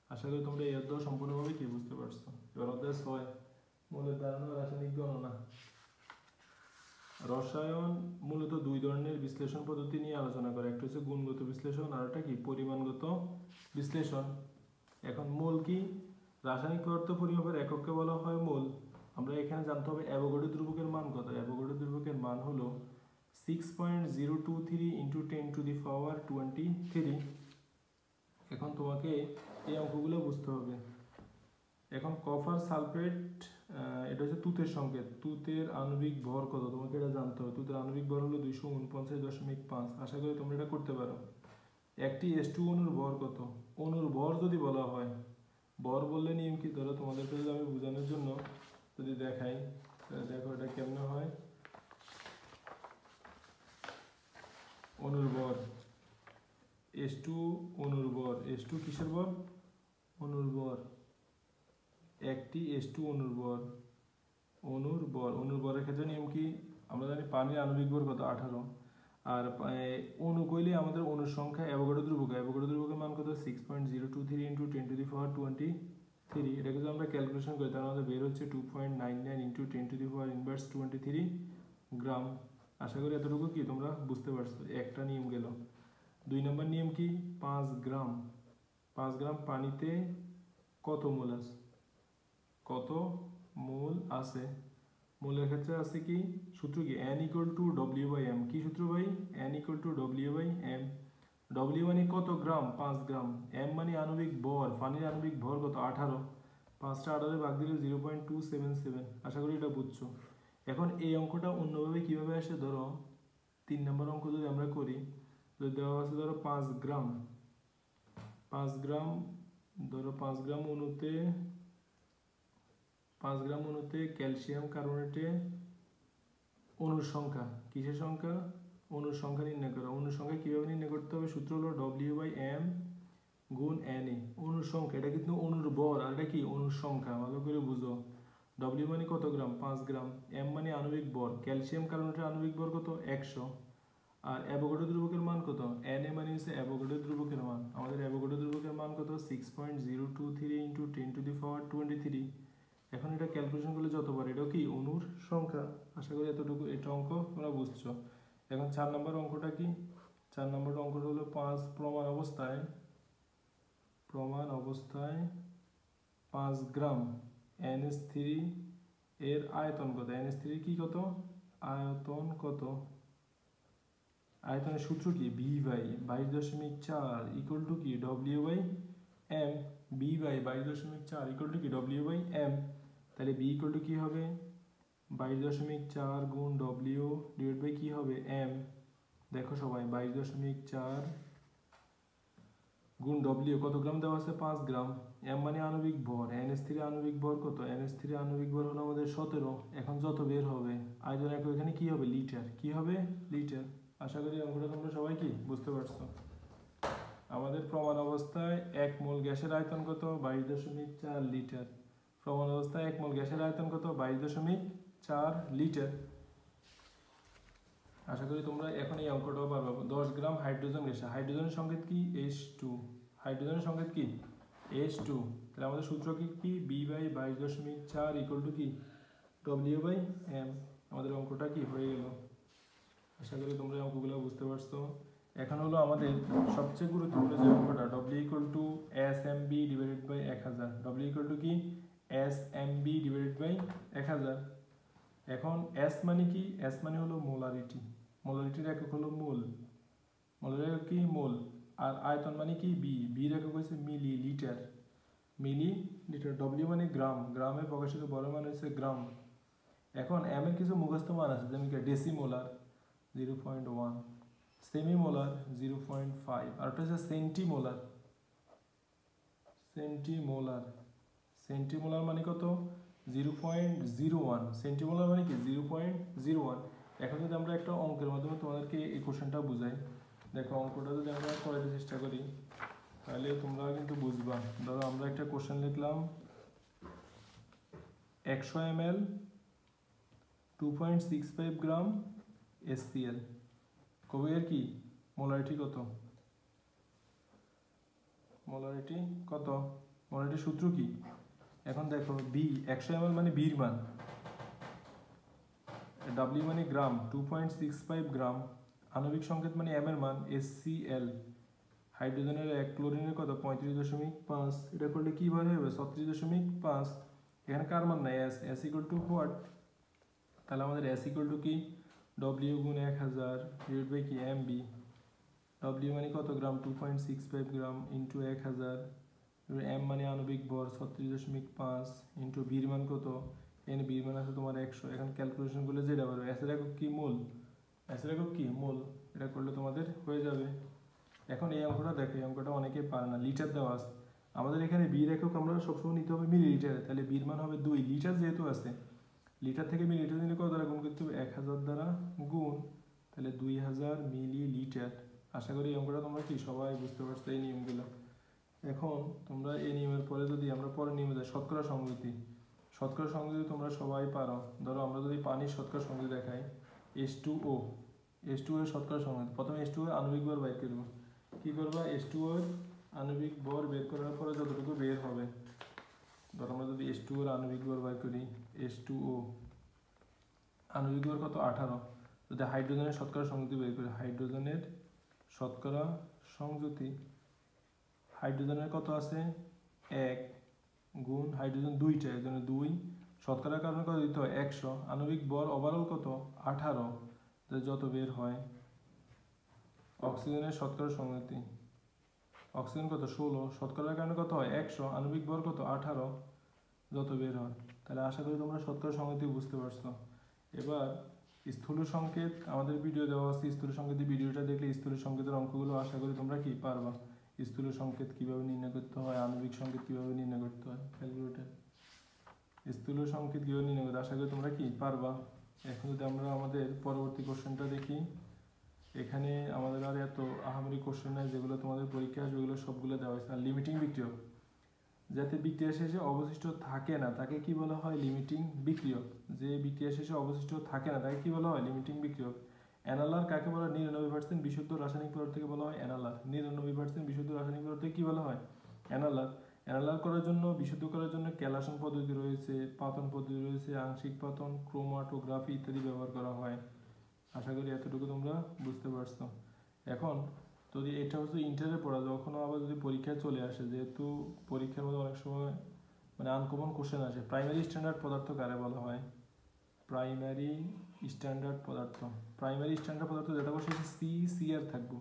আশা করি তোমরা এই অধ্যায় সম্পূর্ণভাবে কি বুঝতে পারছো। এবার অধ্যায় 6, মৌলের ধারণা ও রাসায়নিক গণনা। রসায়ন মূলত 2 ধরনের বিশ্লেষণ পদ্ধতি নিয়ে আলোচনা করে, একটা হচ্ছে গুণগত বিশ্লেষণ আর একটা কি? পরিমাণগত বিশ্লেষণ। এখন মোল কি? রাসায়নিক পদার্থ পরিমাপের একককে বলা হয় মোল। আমরা এখানে জানতে হবে অ্যাভোগাড্রো ধ্রুবকের মান কত। অ্যাভোগাড্রো ধ্রুবকের মান হলো 6.023 × 10⁻23। এখন তোমাকে এই অঙ্কগুলো বুঝতে হবে। এখন কপার সালফেট, এটা হচ্ছে তুতের সংকেত। তুতের আণবিক ভর কত? তোমাকে এটা জানতে হবে। তুতের আণবিক ভর হলো 249.5। আশা করি তোমরা এটা করতে পারো। একটি H2 অণুর ভর কত? অণুর ভর যদি বলা হয়, ভর বললে নিয়ম কি? ধরো তোমাদেরকে যদি আমি বোঝানোর জন্য যদি দেখাই, দেখো এটা কেমনে হয়। অণুর ভর H2, অণুর ভর H2 কিসের ভর? অণুর ভর। একটি H2 অণুর ভর, অণুর ভরের ক্ষেত্রে নিয়ম কি? আমরা জানি পানির আণবিক ভর কত? 18। আর অণু কইলে আমাদের অণুর সংখ্যা অ্যাভোগাড্রো ধ্রুবক। অ্যাভোগাড্রো ধ্রুবকের মান কত? 6.023 × 10⁻23। এটাকে যদি আমরা ক্যালকুলেশন করি তাহলে আমাদের বের হচ্ছে 2.99 × 10⁻23 গ্রাম। আশা করি এতটুকু কি তোমরা বুঝতে পারছো। একটা নিয়ম গেল। 2 নম্বর নিয়ম কি? 5 গ্রাম। 5 গ্রাম পানিতে কত মোল আছে? কত মোল আছে? মোলের ক্ষেত্রে আছে কি সূত্র? কি N = W/M। কি সূত্র ভাই? N = W/M। W মানে কত গ্রাম? 5 গ্রাম। M মানে আণবিক ভর, পানির আণবিক ভর কত? 18। 5টা 18 ভাগ দিলে 0.277। আশা করি এটা বুঝছো। এখন এই অঙ্কটা অন্যভাবে কিভাবে আসে? ধরো 3 নম্বর অঙ্ক যদি আমরা করি, যদি দেওয়া আছে ধরো 5 গ্রাম, 5 গ্রাম, ধরো 5 গ্রাম অণুতে 5 গ্রাম অণুতে ক্যালসিয়াম কার্বনেটে অণুর সংখ্যা, কিসের সংখ্যা? অণুর সংখ্যা নির্ণয় করো। অণুর সংখ্যা কিভাবে নির্ণয় করতে হবে? সূত্র হলো W/M গুণ Na। অণুর সংখ্যা, এটা কিন্তু অণুর ভর আর এটা কি? অণুর সংখ্যা। ভালো করে বুঝো। W মানে কত গ্রাম? 5 গ্রাম। M মানে আণবিক ভর, ক্যালসিয়াম কার্বনেটের আণবিক ভর কত? 100। আর অ্যাভোগাড্রো ধ্রুবকের মান কত? Na মানে হচ্ছে অ্যাভোগাড্রো ধ্রুবকের মান। আমাদের অ্যাভোগাড্রো ধ্রুবকের মান কত? 6.023 × 10⁻23। এখন এটা ক্যালকুলেশন করলে যত পারে, এটাও কি? অণুর সংখ্যা। আশা করি এতটুকু এটা অঙ্ক তোমরা বুঝছো। এখন 4 নম্বর অঙ্কটা কি? 4 নম্বর অঙ্কটা হলো 5 প্রমাণ অবস্থায় 5 গ্রাম NH3 এর আয়তন কত? NH3 কি কত? আয়তন কত? আয়তনের সূত্র কি? V/22.4 = কি? W/M। V/22.4 = কি? W/M। তাহলে V = কি হবে? 22.4 গুণ W / কি হবে? M। দেখো সবাই 22.4 গুণ W, কত গ্রাম দেওয়া আছে? 5 গ্রাম। M মানে আণবিক ভর, NH3 আণবিক ভর কত? NH3 আণবিক ভর হলো আমাদের 17। এখন যত বের হবে আয়তন একক এখানে কি হবে? লিটার। কি হবে? লিটার। আশা করি অঙ্কটা তোমরা সবাই কি বুঝতে পারছো। আমাদের প্রমাণ অবস্থায় 1 মোল গ্যাসের আয়তন কত? 22.4 লিটার। প্রমাণ অবস্থায় 1 মোল গ্যাসের আয়তন কত 22.4 লিটার। আশা করি তোমরা এখন এই অঙ্কটাও পারবে। 10 গ্রাম হাইড্রোজেন গ্যাস, হাইড্রোজেনের সংকেত কি H2, হাইড্রোজেনের সংকেত কি H2। তাহলে আমাদের সূত্র কি B/22.4 ইকুয়াল টু কি W/m। আমাদের অঙ্কটা কি হয়ে গেল। আশা করি তোমরা অঙ্কগুলো বুঝতে পারছো। এখন হলো আমাদের সবচেয়ে গুরুত্বপূর্ণ যে অঙ্কটা W equal to SMB divided by 1000। W equal to কি SMB ডিভাইডেড বাই 1000। এখন S মানে কি, S মানে হলো মোলারিটি, মোলারিটির একক হলো মোল, মোলের একক কি মোল। আর আয়তন মানে কি B, বির একক হচ্ছে মিলি লিটার, মিলি লিটার। W মানে গ্রাম, গ্রামে প্রকাশিত বড় মান হচ্ছে গ্রাম। এখন M এর কিছু মুখস্থ মান আছে, যেমন কি ডেসিমোলার 0.1, সেমিমোলার 0.5, আর একটা হচ্ছে সেন্টিমোলার, সেন্টিমোলার, সেন্টিমোলার মানে কত 0.01, সেন্টিমোলার মানে কি 0.01। এখন যদি আমরা একটা অঙ্কের মাধ্যমে তোমাদেরকে এই কোশ্চেনটা বুঝাই, দেখো অঙ্কটা যদি আমরা করার চেষ্টা করি তাহলে তোমরা কিন্তু বুঝবা। ধরো আমরা একটা কোশ্চেন লিখলাম 100 ml 2.65 গ্রাম HCl, কবে এর কি মোলারিটি কত, মোলারিটি কত, মোলারিটির সূত্র কি। এখন দেখো B 100 ml মানে বির মান, W মানে গ্রাম 2.65 গ্রাম, আণবিক সংকেত মানে M এর মান HCl, হাইড্রোজেনের 1, ক্লোরিনের কত 35.5, এটা করলে কি বার হবে 36.5। এখানে কার মান নাই S ইকুয়াল টু হোয়াট, তাহলে আমাদের S ইকুয়াল টু কি W গুণ 1000 ডিভাইড বাই কি MB। W মানে কত গ্রাম 2.65 গ্রাম ইন্টু 1000, M মানে আণবিক ভর 36.5 ইন্টু বির মান কত, এখানে বির মান আছে তোমার 100। এখন ক্যালকুলেশন করলে যেটা পারবে S এর একক কি মোল, S এর একক কি মোল, এটা করলে তোমাদের হয়ে যাবে। এখন এই অঙ্কটা দেখো, এই অঙ্কটা অনেকে পারে না, লিটার দেওয়া আছে আমাদের এখানে, বির একক আমরা সবসময় নিতে হবে মিলিলিটারে, তাহলে বির মান হবে 2 লিটার, যেহেতু আছে লিটার থেকে মিলিলিটার নিলে কত দ্বারা গুণ করতে হবে 1000 দ্বারা গুণ, তাহলে 2000 মিলিলিটার। আশা করি এই অঙ্কটা তোমরা কি সবাই বুঝতে পারছো এই নিয়মগুলো। এখন তোমরা এই নিয়মের পরে যদি আমরা পরে নিয়মে যাই, শতকরা সংগতি, শতকরা সংগতি তোমরা সবাই পারো। ধরো আমরা যদি পানির শতকরা সংগতি দেখাই H2O, H2O এর শতকরা সংগতি, প্রথমে H2O এর আণবিক ভর বের করব। কি করবা H2O এর আণবিক ভর বের করার পরে যতটুকু বের হবে, ধরো আমরা যদি H2O এর আণবিক ভর বের করি, H2O আণবিক ভর কত 18, যদি হাইড্রোজেনের শতকরা সংযুতি বের করি, হাইড্রোজেনের শতকরা সংযুতি, হাইড্রোজেনের কত আছে 1 গুণ হাইড্রোজেন 2টা, এর জন্য 2, শতকরার কারণে কত দিতে হয় 100, আণবিক ভর ওভারঅল কত 18, যত বের হয়। অক্সিজেনের শতকরা সংযুতি, অক্সিজেন কত 16, শতকরার কারণে কত হয় 100, আণবিক ভর কত 18, যত বের হয়। তাহলে আশা করি তোমরা শতকরা সংগতি বুঝতে পারছো। এবার স্থূল সংকেত, আমাদের ভিডিও দেওয়া আছে স্থূল সংকেতের, ভিডিওটা দেখলে স্থূল সংকেতের অঙ্কগুলো আশা করি তোমরা কি পারবা। স্থূল সংকেত কিভাবে নির্ণয় করতে হয়, আণবিক সংকেত কিভাবে নির্ণয় করতে হয়, ক্যালকুলেটর স্থূল সংকেত কিভাবে নির্ণয় করতে, আশা করি তোমরা কি পারবা। এখন যদি আমরা আমাদের পরবর্তী কোশ্চেনটা দেখি, এখানে আমাদের আর এত আহামরি কোশ্চেন নাই, যেগুলো তোমাদের পরীক্ষা আসবে ওগুলো সবগুলো দেওয়া হয়েছে। আর লিমিটিং বিক্রিয়ক, যাতে বিক্রিয়া শেষে অবশিষ্ট থাকে না তাকে কি বলা হয় লিমিটিং বিক্রিয়ক, যে বিক্রিয়া শেষে অবশিষ্ট থাকে না তাকে কি বলা হয় লিমিটিং বিক্রিয়ক। অ্যানালার কাকে বলা হয়, 99% বিশুদ্ধ রাসায়নিক পদার্থকে বলা হয় অ্যানালার, 99% বিশুদ্ধ রাসায়নিক পদার্থকে কি বলা হয় অ্যানালার। অ্যানালার করার জন্য, বিশুদ্ধ করার জন্য ক্যালাসন পদ্ধতি রয়েছে, পাতন পদ্ধতি রয়েছে, আংশিক পাতন, ক্রোমাটোগ্রাফি ইত্যাদি ব্যবহার করা হয়। আশা করি এতটুকু তোমরা বুঝতে পারছো। এখন যদি এটা হচ্ছে ইন্টারে পড়া, যখনও আবার যদি পরীক্ষায় চলে আসে, যেহেতু পরীক্ষার মধ্যে অনেক সময় মানে আনকমন কোশ্চেন আসে, প্রাইমারি স্ট্যান্ডার্ড পদার্থ কারে বলা হয়, প্রাইমারি স্ট্যান্ডার্ড পদার্থ, প্রাইমারি স্ট্যান্ডার্ড পদার্থ যেটা বসে সি আর থাকবো,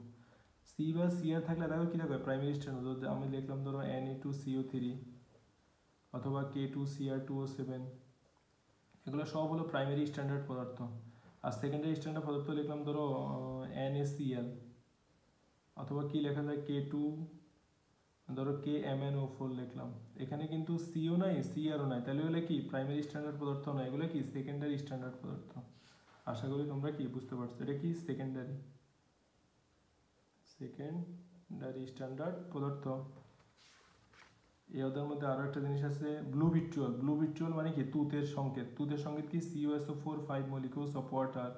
সি বা সি আর থাকলে দেখো কী থাকবে প্রাইমারি স্ট্যান্ডার্ড। আমি লিখলাম ধরো Na2CO3 অথবা K2Cr2O7, এগুলো সব হলো প্রাইমারি স্ট্যান্ডার্ড পদার্থ। আর সেকেন্ডারি স্ট্যান্ডার্ড পদার্থ লিখলাম ধরো NaCl, অথবা কি লেখা যায় K2, ধরো KMnO4 লিখলাম। এখানে কিন্তু সিও নাই সিআরও নাই, তাহলে হলে কি প্রাইমারি স্ট্যান্ডার্ড পদার্থ নয়, এগুলো কি সেকেন্ডারি স্ট্যান্ডার্ড পদার্থ। আশা করি তোমরা কি বুঝতে পারছো, এটা কি সেকেন্ডারি, সেকেন্ডারি স্ট্যান্ডার্ড পদার্থ। এই অধ্যায়ের মধ্যে আরও একটা জিনিস আছে ব্লু ভিট্রিয়ল। ব্লু ভিট্রিয়ল মানে কি তুতের সংকেত। তুতের সংকেত কি CuSO4 5 molecules of water।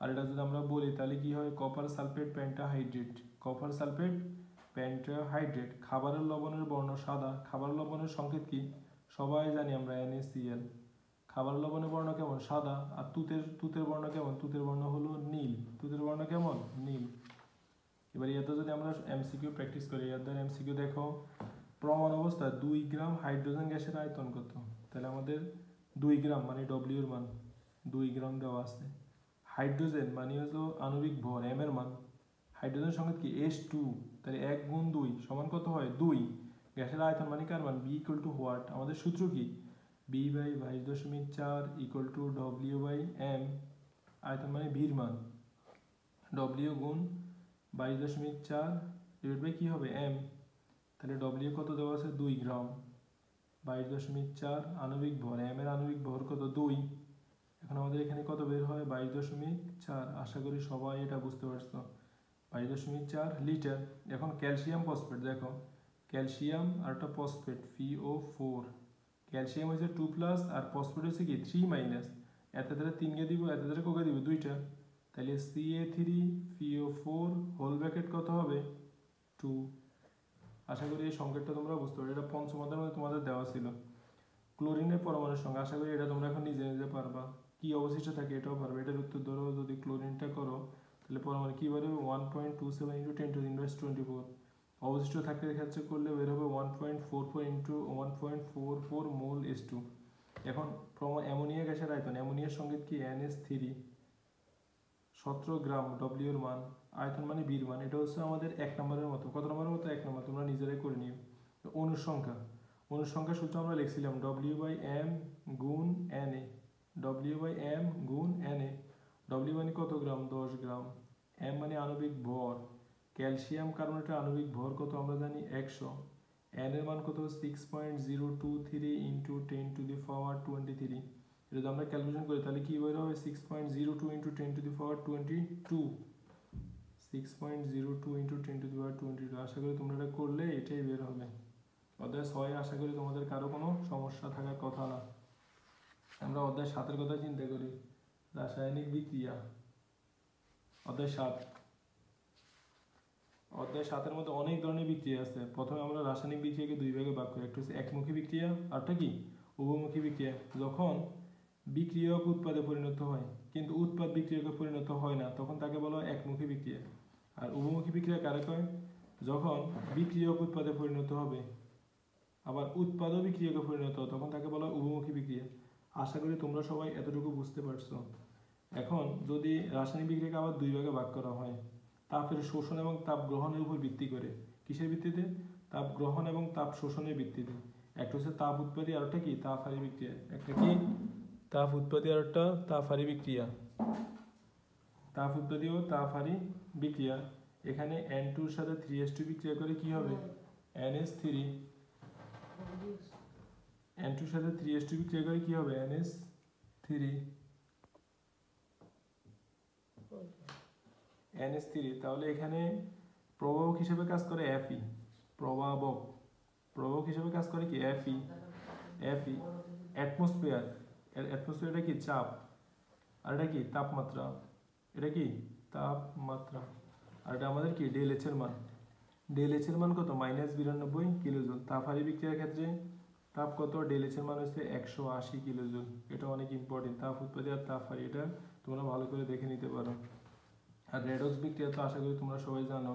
আর এটা যদি আমরা বলি তাহলে কি হয় copper sulphate pentahydrate. Copper sulphate pentahydrate. খাবারের লবণের বর্ণ সাদা। খাবারের লবণের সংকেত কি সবাই জানি আমরা NaCl। খাবার লবণের বর্ণ কেমন সাদা। আর তুতের বর্ণ কেমন, তুতের বর্ণ হলো নীল। তুতের বর্ণ কেমন নীল। এবার এটা যদি আমরা MCQ প্র্যাকটিস করি, এর দ্বারা MCQ দেখো প্রমাণ অবস্থায় 2 গ্রাম হাইড্রোজেন গ্যাসের আয়তন কত। তাহলে আমাদের 2 গ্রাম মানে W এর মান 2 গ্রাম দেওয়া আছে। হাইড্রোজেন মানে হলো আণবিক ভর M এর মান। হাইড্রোজেন সংকেত কি H2। তাহলে 1 গুণ 2 সমান কত হয় 2। গ্যাসের আয়তন মানে কার মান B ইকুয়াল টু হোয়াট। আমাদের সূত্র কি B by 22.4 equal to W by M। আয়তন মানে ভির মান W গুণ 22.4 ডিভাইড বাই কি হবে M। তাহলে W কত দেওয়া আছে 2 গ্রাম। 22.4 আণবিক ভর, M এর আণবিক ভর কত 2। এখন আমাদের এখানে কত বের হয় 22.4। আশা করি সবাই এটা বুঝতে পারছো 22.4 লিটার। এখন ক্যালসিয়াম ফসফেট দেখো, ক্যালসিয়াম আর একটা ফসফেট PO4। ক্যালসিয়াম হচ্ছে 2+ আর ফসফেট হচ্ছে কি 3-। এতে দ্বারা 3 কে দিব, এতে দ্বারা কোকে দিব 2টা। তাহলে Ca3PO4 হোল ব্র্যাকেট কত হবে 2। আশা করি এই সংকেতটা তোমরা বুঝতে পারো। এটা পঞ্চম অধ্যায়ের মধ্যে তোমাদের দেওয়া ছিল। ক্লোরিনের পরমাণুর সংখ্যা আশা করি এটা তোমরা এখন নিজে নিজে পারবা। কি অবশিষ্ট থাকে এটাও পারবে। এটার উত্তর ধরো যদি ক্লোরিনটা করো তাহলে পরমাণু কি বের হবে 1.27 × 10⁻²4। অবশিষ্ট থাকলে ক্ষেত্রে করলে বের হবে 1.44 × 1.44 মোল H2। এখন অ্যামোনিয়া গ্যাসের আয়তন, অ্যামোনিয়ার সংকেত কি NH3। 17 গ্রাম W এর মান। আয়তন মানে বীর মান। এটা হচ্ছে আমাদের 1 নম্বরের মতো। কত নম্বরের মতো 1 নম্বর। তোমরা নিজেরাই করে নিও। অণুর সংখ্যা, অণুর সংখ্যা সূত্র আমরা লিখছিলাম W বাই M গুণ Na। W বাই M গুণ Na। W মানে কত গ্রাম 10 গ্রাম। M মানে আণবিক ভর। ক্যালসিয়াম কার্বনেটের আণবিক ভর কত আমরা জানি 100। N এর মান কত 6.023 × 10⁻23। এটা যদি আমরা ক্যালকুলেশন করি তাহলে কি বের হবে 6.02 × 10⁻22। 6.02 × 10⁻22। আশা করি তোমরা এটা করলে এটাই বের হবে। অধ্যায় 6 আশা করি তোমাদের কারো কোনো সমস্যা থাকার কথা না। আমরা অধ্যায় 7 এর কথা চিন্তা করি। রাসায়নিক বিক্রিয়া অধ্যায় 7। অধ্যায় 7 এর মধ্যে অনেক ধরনের বিক্রিয়া আছে। প্রথমে আমরা রাসায়নিক বিক্রিয়াকে 2 ভাগে ভাগ করি। একটা হচ্ছে একমুখী বিক্রিয়া, আরটা কি উভমুখী বিক্রিয়া। যখন বিক্রিয়ক উৎপাদে পরিণত হয় কিন্তু উৎপাদ বিক্রিয়কে পরিণত হয় না তখন তাকে বলা হয় একমুখী বিক্রিয়া। আর উভমুখী বিক্রিয়া কারে কয় যখন বিক্রিয়ক উৎপাদে পরিণত হবে আবার উৎপাদও বিক্রিয়কে পরিণত হয় তখন তাকে বলা হয় উভমুখী বিক্রিয়া। আশা করি তোমরা সবাই এতটুকু বুঝতে পারছো। এখন যদি রাসায়নিক বিক্রিয়াকে আবার 2 ভাগে ভাগ করা হয় তাপের শোষণ এবং তাপ গ্রহণের উপর ভিত্তি করে। কিসের ভিত্তিতে তাপ গ্রহণ এবং তাপ শোষণের ভিত্তিতে। একটা হচ্ছে তাপ উৎপাদী আর একটা কি তাপ হারি বিক্রিয়া। একটা কি তাপ উৎপাদী আর একটা তাপ হারি বিক্রিয়া। তাপ উৎপাদী ও তাপ হারি বিক্রিয়া। এখানে N2 এর সাথে 3H2 বিক্রিয়া করে কি হবে NH3। N2 এর সাথে 3H2 বিক্রিয়া করে কি হবে NH3। NH3 তাহলে এখানে প্রভাবক হিসেবে কাজ করে Fe। প্রভাবক প্রভাবক হিসেবে কাজ করে কি Fe। অ্যাটমসফিয়ার, অ্যাটমসফিয়ারটা কি চাপ আর এটা কি তাপমাত্রা। এটা কি তাপমাত্রা আর এটা আমাদের কি ΔH এর মান। ΔH এর মান কত -92 কিলোজুল। তাপহারী বিক্রিয়ার ক্ষেত্রে তাপ কত ΔH এর মান হচ্ছে 180 কিলোজুল। এটা অনেক ইম্পর্টেন্ট। তাপ উৎপাদী আর তাপহারী এটা তোমরা ভালো করে দেখে নিতে পারো। আর রেডক্স বিক্রিয়া তো আশা করি তোমরা সবাই জানো।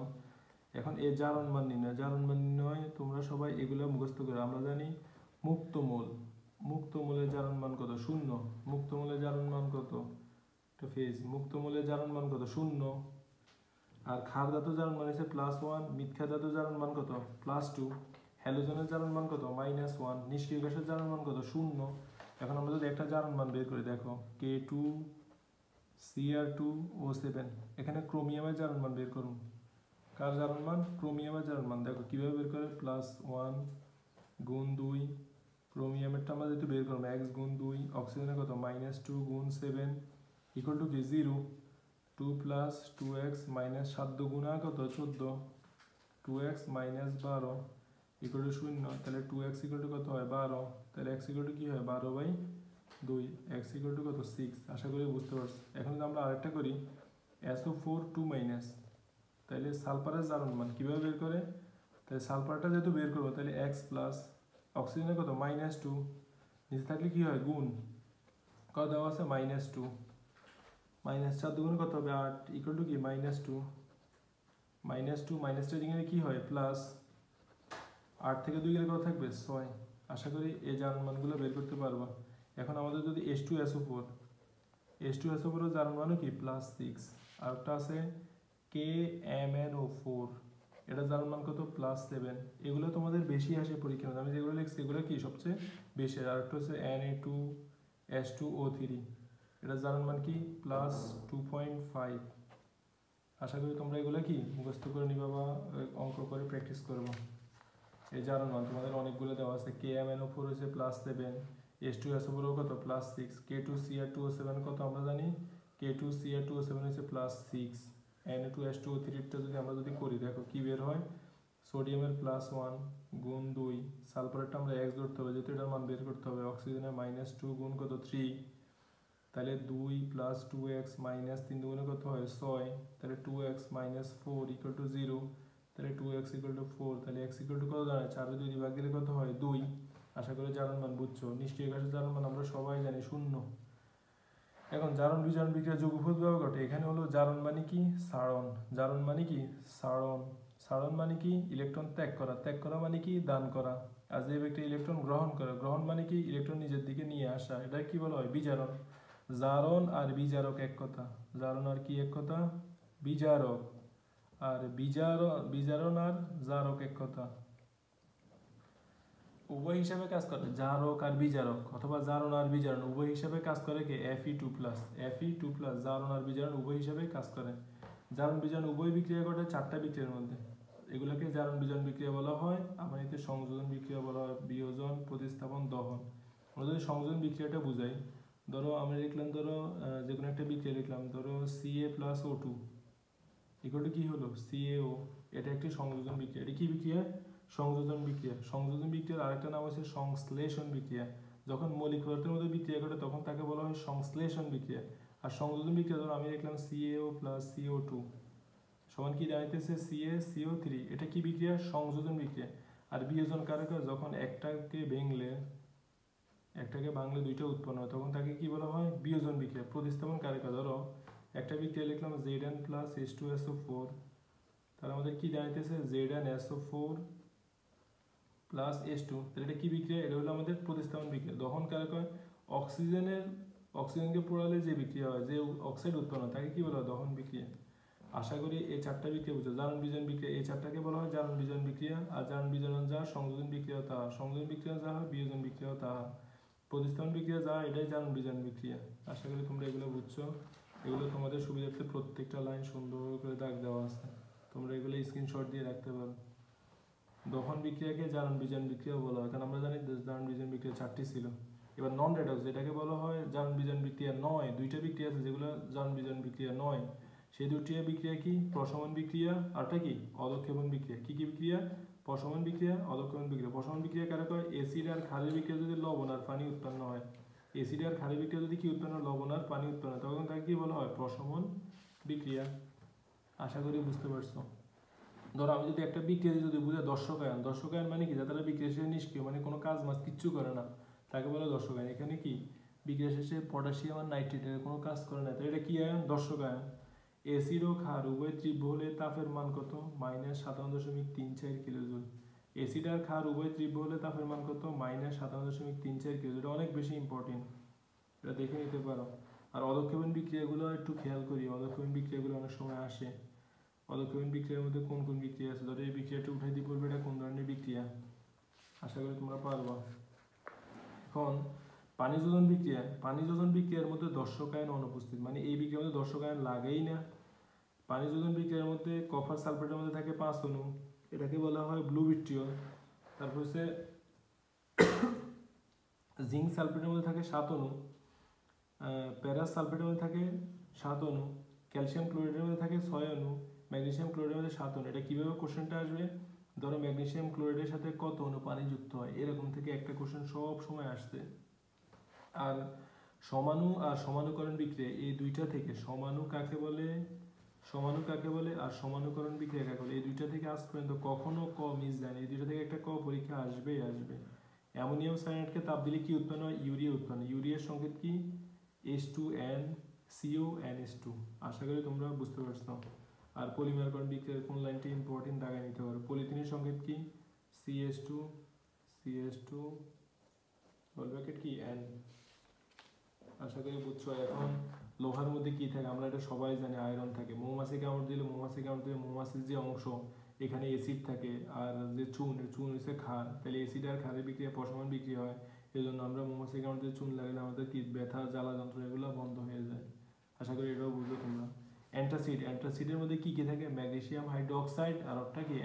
এখন এই জারণ মান নির্ণয়, জারণ মান নির্ণয় তোমরা সবাই এগুলো মুখস্থ করো। আমরা জানি মুক্ত মোল, মুক্ত মোলের জারণ মান কত 0। মুক্ত মোলের জারণ মান কত একটা ফেজ। মুক্ত মোলের জারণ মান কত 0। আর ক্ষার ধাতু জারণ মান হচ্ছে +1। মিথ্যা ধাতু জারণ মান কত +2। হ্যালোজেনের জারণ মান কত -1। নিষ্ক্রিয় গ্যাসের জারণ মান কত 0। এখন আমরা যদি একটা জারণ মান বের করে দেখো K2 Cr2O7। এখানে ক্রোমিয়ামের জারণ মান বের করুন। কার জারণ মান ক্রোমিয়ামের জারণ মান। দেখো কিভাবে বের করে +1 গুণ 2 ক্রোমিয়ামেরটা আমরা যেহেতু বের করবো x গুণ 2 অক্সিজেনের কত -2 গুণ 7 ইকুয়াল টু কি 0। 2 + 2x -7 গুণা কত 14 2x - 12 ইকুয়াল টু 0, তাহলে 2x ইকুয়াল টু কত হয় 12, তাহলে x ইকুয়াল টু কি হয় 12/2, x ইকুয়াল টু কত 6। আশা করি বুঝতে পারছি। এখন যদি আমরা আরেকটা করি SO4 2-, তাহলে সালফারের জারণ মান কীভাবে বের করে, তাহলে সালফারটা যেহেতু বের করবো তাহলে x প্লাস অক্সিজেনের কত -2, নিচে থাকলে কী হয় গুণ, কত দেওয়া আছে -2, -4 দুগুণে কত হবে 8 ইকুয়াল টু কি -2, -2 দিকে কী হয় প্লাস, 8 থেকে 2 গেলে কত থাকবে 6। আশা করি এই জারণ মানগুলো বের করতে পারবো। এখন আমাদের যদি H2SO4 এর জারণ মানও কি +6, আর একটা আছে KMnO4, এটা জারণ মান কত +7। এগুলো তোমাদের বেশি আসে পরীক্ষা, আমি যেগুলো লিখছি এগুলো কি সবচেয়ে বেশি। আর একটা হচ্ছে Na2H2O3, এটা জারণ মান কি +2.5। আশা করি তোমরা এগুলো কি মুখস্থ করে নিবা বা অঙ্ক করে প্র্যাকটিস করবো। এই জারণ মান তোমাদের অনেকগুলো দেওয়া আছে। KMnO4 হচ্ছে +7, H2SO4 কত +6, K2Cr2O7 কত আমরা জানি, K2Cr2O7 হচ্ছে +6, Na2H2O3 টা যদি আমরা করি দেখো কি বের হয়, সোডিয়ামের +1 গুণ 2, সালফারেরটা আমরা x ধরতে হবে যেহেতু এটার মান বের করতে হবে, অক্সিজেনের -2 গুণ কত 3, তাহলে 2 + 2x -3 দুগুণে কত হয় 6, তাহলে 2x - 4 = 0, তাহলে 2x = 4, তাহলে x = কত দাঁড়ায় 4 দিয়ে 2 ভাগ দিলে কত হয় 2। আশা করি জারণ মান বুঝছো। নিষ্ক্রিয় গ্যাসের জারণ মান আমরা সবাই জানি 0। এখন জারণ বিজারণ বিক্রিয়া যৌগপদ ব্যবহার ঘটে। এখানে হলো জারণ মানে কি সারণ, জারণ মানে কি সারণ, সারণ মানে কি ইলেকট্রন ত্যাগ করা, ত্যাগ করা মানে কি দান করা। আর যে ব্যক্তি ইলেকট্রন গ্রহণ করে, গ্রহণ মানে কি ইলেকট্রন নিজের দিকে নিয়ে আসা, এটা কি বলা হয় বিজারণ। জারণ আর বিজারক এক কথা, জারণ আর কি এক কথা বিজারক, আর বিজারণ আর জারক এক কথা। উভয় হিসাবে কাজ করে, জারক আর বিজারক অথবা জারণ আর বিজারণ উভয় হিসাবে কাজ করে কে Fe2+, জারণ আর বিজারণ উভয় হিসাবে কাজ করে। জারণ বিজারণ উভয় বিক্রিয়া ঘটে 4টা বিক্রিয়ার মধ্যে, এগুলোকে জারণ বিজারণ বিক্রিয়া বলা হয়। আবার এতে সংযোজন বিক্রিয়া বলা হয়, বিয়োজন, প্রতিস্থাপন, দহন। আমরা যদি সংযোজন বিক্রিয়াটা বুঝাই, ধরো আমরা লিখলাম, ধরো যে কোনো একটা বিক্রিয়া লিখলাম, ধরো Ca+O2 ইকুয়াল কি হলো CaO, এটা একটি সংযোজন বিক্রিয়া। এটা কি বিক্রিয়া সংযোজন বিক্রিয়া। সংযোজন বিক্রিয়ার আরেকটা নাম হচ্ছে সংশ্লেষণ বিক্রিয়া। যখন মৌলিক পদার্থের মধ্যে বিক্রিয়া ঘটে তখন তাকে বলা হয় সংশ্লেষণ বিক্রিয়া। আর সংযোজন বিক্রিয়া ধরো আমি লিখলাম CaO + CO2 সমান কি দাঁড়াইতেছে CaCO3, এটা কি বিক্রিয়া সংযোজন বিক্রিয়া। আর বিয়োজন কারক যখন একটাকে ভাঙলে দুইটা উৎপন্ন হয় তখন তাকে কি বলা হয় বিয়োজন বিক্রিয়া। প্রতিস্থাপন কারক ধরো একটা বিক্রিয়া লিখলাম Zn + H2SO4, তাহলে আমাদের কি দাঁড়াইতেছে ZnSO4 + H2, তাহলে এটা কি বিক্রিয়া, এটা হলো আমাদের প্রতিস্থাপন বিক্রিয়া। দহন কারক হয় অক্সিজেনকে পোড়ালে যে বিক্রিয়া হয়, যে অক্সাইড উৎপন্ন হয় তাকে কি বলা হয় দহন বিক্রিয়া। আশা করি এই 4টা বিক্রিয়া বুঝছো। জারণ বিজারণ বিক্রিয়া এই 4টাকে বলা হয় জারণ বিজারণ বিক্রিয়া। আর জারণ বিজারণ যা, সংযোজন বিক্রিয়া তা, সংযোজন বিক্রিয়া যা হয় বিয়োজন বিক্রিয়া তা, প্রতিস্থাপন বিক্রিয়া যা, এটাই জারণ বিজারণ বিক্রিয়া। আশা করি তোমরা এগুলো বুঝছো। এগুলো তোমাদের সুবিধার্থে প্রত্যেকটা লাইন সুন্দর করে দাগ দেওয়া আছে, তোমরা এগুলো স্ক্রিনশট দিয়ে রাখতে পারো। দহন বিক্রিয়াকে জারণ বিজারণ বিক্রিয়া বলা হয়, কারণ আমরা জানি জারণ বিজারণ বিক্রিয়া 4টি ছিল। এবার নন রেডক্স যেটাকে বলা হয় জারণ বিজারণ বিক্রিয়া নয়, 2টা বিক্রিয়া আছে যেগুলো জারণ বিজারণ বিক্রিয়া নয়। সেই 2টি বিক্রিয়া কি প্রশমন বিক্রিয়া আরটা কি অধঃক্ষেপণ বিক্রিয়া। কি কি বিক্রিয়া প্রশমন বিক্রিয়া, অধঃক্ষেপণ বিক্রিয়া। প্রশমন বিক্রিয়া কারা হয় অ্যাসিড আর ক্ষারের বিক্রিয়া যদি লবণ আর পানি উৎপন্ন হয়, অ্যাসিড আর ক্ষারের বিক্রিয়া যদি কি উৎপন্ন লবণ আর পানি উৎপন্ন হয় তখন তাকে কি বলা হয় প্রশমন বিক্রিয়া। আশা করি বুঝতে পারছো। ধরো আমি যদি একটা বিক্রিয়া যদি বুঝে দর্শকায়ন, দর্শকায়ন মানে কি যারা বিক্রিয়া শেষে নিষ্ক্রিয় মানে কোনো কাজ মাছ কিচ্ছু করে না তাকে বলে দর্শকায়ন। এখানে কি বিক্রিয়া শেষে পটাশিয়াম আর নাইট্রেটের কোনো কাজ করে না, তাই এটা কি আয়ন দর্শকায়ন। অ্যাসিড ও ক্ষার উভয় তীব্র হলে তাপের মান কত -57.34 কিলোজুল। অ্যাসিড আর ক্ষার উভয় তীব্র হলে তাপের মান কত -57.34 কিলোজুল। এটা অনেক বেশি ইম্পর্টেন্ট, এটা দেখে নিতে পারো। আর অধঃক্ষেপণ বিক্রিয়াগুলো একটু খেয়াল করি, অধঃক্ষেপণ বিক্রিয়াগুলো অনেক সময় আসে। অধঃক্ষেপণ বিক্রিয়ার মধ্যে কোন কোন বিক্রিয়া আছে, ধরো এই বিক্রিয়াটা উঠাই দিয়ে পড়বে এটা কোন ধরনের বিক্রিয়া, আশা করি তোমরা পারবা। এখন পানি যোজন বিক্রিয়া, পানি যোজন বিক্রিয়ার মধ্যে দর্শকায়ন অনুপস্থিত, মানে এই বিক্রিয়ার মধ্যে দর্শকায়ন লাগেই না। পানি যোজন বিক্রিয়ার মধ্যে কপার সালফেটের মধ্যে থাকে 5 অণু, এটাকে বলা হয় ব্লু ভিট্রিয়ল। তারপর হচ্ছে জিঙ্ক সালফেটের মধ্যে থাকে 7 অণু, প্যারাস সালফেটের মধ্যে থাকে 7 অণু, ক্যালসিয়াম ক্লোরাইডের মধ্যে থাকে 6 অণু, ম্যাগনেসিয়াম ক্লোরাইডের মধ্যে 7 অণু। এটা কিভাবে কোশ্চেনটা আসবে, ধরো ম্যাগনেসিয়াম ক্লোরাইডের সাথে কত অণু পানি যুক্ত হয়, এরকম থেকে একটা কোশ্চেন সব সময় আসছে। আর সমাণু আর সমাণুকরণ বিক্রিয়া এই দুইটা থেকে, সমাণু কাকে বলে, সমাণু কাকে বলে আর সমাণুকরণ বিক্রিয়া কাকে বলে, এই দুইটা থেকে আজ পর্যন্ত কখনো ক মিস দেয়নি। এই দুইটা থেকে একটা ক পরীক্ষা আসবেই আসবে। অ্যামোনিয়াম সায়ানাইডকে তাপ দিলে কি উৎপন্ন হয়? ইউরিয়া উৎপন্ন। ইউরিয়ার সংকেত কি? H2NCONH2। আশা করি তোমরা বুঝতে পারছো। আর পলিমারকরণ বিক্রিয়ার কোন লাইনটি ইম্পর্টেন্ট দাগায় নিতে পারো। পলিথিনের সংকেত কি? CH2 বল ব্র্যাকেট কি N। আশা করি বুঝছো। এখন লোহার মধ্যে কি থাকে আমরা এটা সবাই জানি, আয়রন থাকে। মৌমাছি কামড় দিলে মৌমাছির যে অংশ এখানে অ্যাসিড থাকে, আর যে চুন হচ্ছে ক্ষার, তাহলে অ্যাসিড আর ক্ষারের বিক্রিয়া প্রশমন বিক্রিয়া হয়। এই জন্য আমরা মৌমাছি কামড় দিয়ে চুন লাগালে আমাদের কি ব্যথা, জ্বালা যন্ত্রণা এগুলো বন্ধ হয়ে যায়। আশা করি এটাও বুঝলো তোমরা। অ্যান্টাসিডের মধ্যে কি কি থাকে? ম্যাগনেসিয়াম হাইড্রোক্সাইড আর একটা কি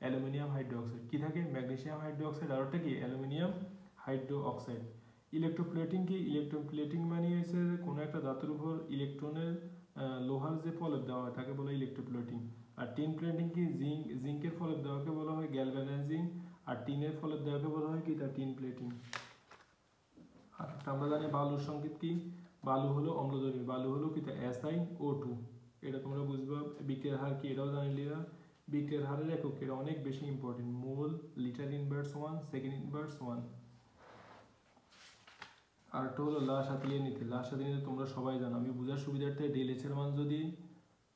অ্যালুমিনিয়াম হাইড্রোক্সাইড। কি থাকে? ম্যাগনেসিয়াম হাইড্রোক্সাইড আর একটা কি অ্যালুমিনিয়াম হাইড্রোক্সাইড। ইলেকট্রোপ্লেটিং কি? ইলেকট্রোপ্লেটিং মানে হচ্ছে কোনো একটা ধাতুর উপর ইলেকট্রনের লোহার যে ফলক দেওয়া হয় তাকে বলা হয় ইলেকট্রোপ্লেটিং। আর টিন প্লেটিং কি? জিঙ্কের ফলক দেওয়াকে বলা হয় গ্যালভানাইজিং। আর টিনের ফলক দেওয়াকে বলা হয় কি? তা টিন প্লেটিং। আর আমরা জানি বালুর সংকেত কি? বালু হলো অম্লধর্মী। বালু হলো কি? তা SiO2। এটা তোমরা বুঝবা। বিক্রিয়ার হার কি? এটাও জানিলিরা। বিক্রিয়ার হারের একক এটা অনেক বেশি ইম্পর্টেন্ট। মোল, লিটার ইনভার্স 1, সেকেন্ড ইনভার্স 1। আরেকটা হলো লা সাতিয়ে নিতে। লা সাতিয়ে নিতে তোমরা সবাই জানো। আমি বোঝার সুবিধার্থে ΔH এর মান যদি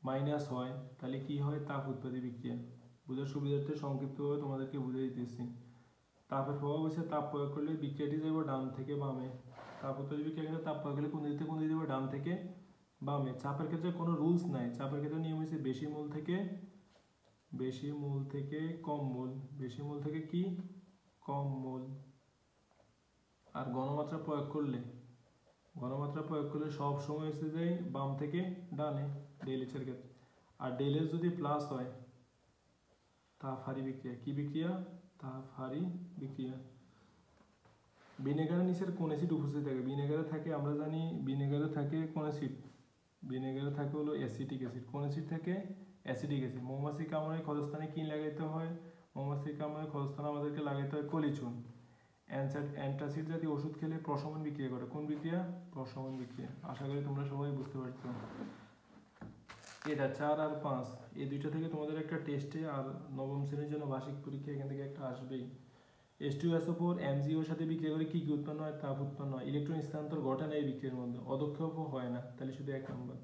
মাইনাস হয় তাহলে কি হয়? তাপ উৎপাদী বিক্রিয়া। বোঝার সুবিধার্থে সংক্ষিপ্তভাবে তোমাদেরকে বুঝিয়ে দিতেছি। তাপের প্রভাব হচ্ছে তাপ প্রয়োগ করলে বিক্রিয়াটি যাবে ডান থেকে বামে। তাপ উৎপাদী বিক্রিয়া ক্ষেত্রে তাপ প্রয়োগ করলে কোন দিক থেকে কোন দিকে যাবে? ডান থেকে বামে। চাপের ক্ষেত্রে কোনো রুলস নাই। চাপের ক্ষেত্রে নিয়ম হচ্ছে বেশি মোল থেকে কম মোল, বেশি মোল থেকে কি? কম মোল। আর ঘনমাত্রা প্রয়োগ করলে সব সময় এসে যায় বাম থেকে ডানে ΔH এর ক্ষেত্রে। আর ΔH যদি প্লাস হয় তাপ হারি বিক্রিয়া। কি বিক্রিয়া? তাপ হারি বিক্রিয়া। ভিনেগারের নিচের কোন অ্যাসিড উপস্থিত থাকে? ভিনেগারে থাকে, আমরা জানি ভিনেগারে থাকে কোন অ্যাসিড? ভিনেগারে থাকে হলো অ্যাসিটিক অ্যাসিড। কোন অ্যাসিড থাকে? Acetic acid. মৌমাছি কামড়ে ক্ষতস্থানে কি লাগাইতে হয়? মৌমাছি কামড়ে ক্ষতস্থানে আমাদেরকে লাগাইতে হয় কলিচুন। অ্যান্টাসিড জাতীয় ওষুধ খেলে প্রশমন বিক্রিয়া করে। কোন বিক্রিয়া? প্রশমন বিক্রিয়া। আশা করি তোমরা সবাই বুঝতে পারছো। এটা 4 আর 5 এই দুইটা থেকে তোমাদের একটা টেস্টে আর নবম শ্রেণীর জন্য বার্ষিক পরীক্ষা এখান থেকে একটা আসবেই। H2SO4 MgOর সাথে বিক্রিয়া করে কি কি উৎপন্ন হয়? তাপ উৎপন্ন হয়। ইলেকট্রন স্থানান্তর ঘটে না এই বিক্রিয়ার মধ্যে, অদক্ষেপও হয় না, তাহলে শুধু 1 নম্বর।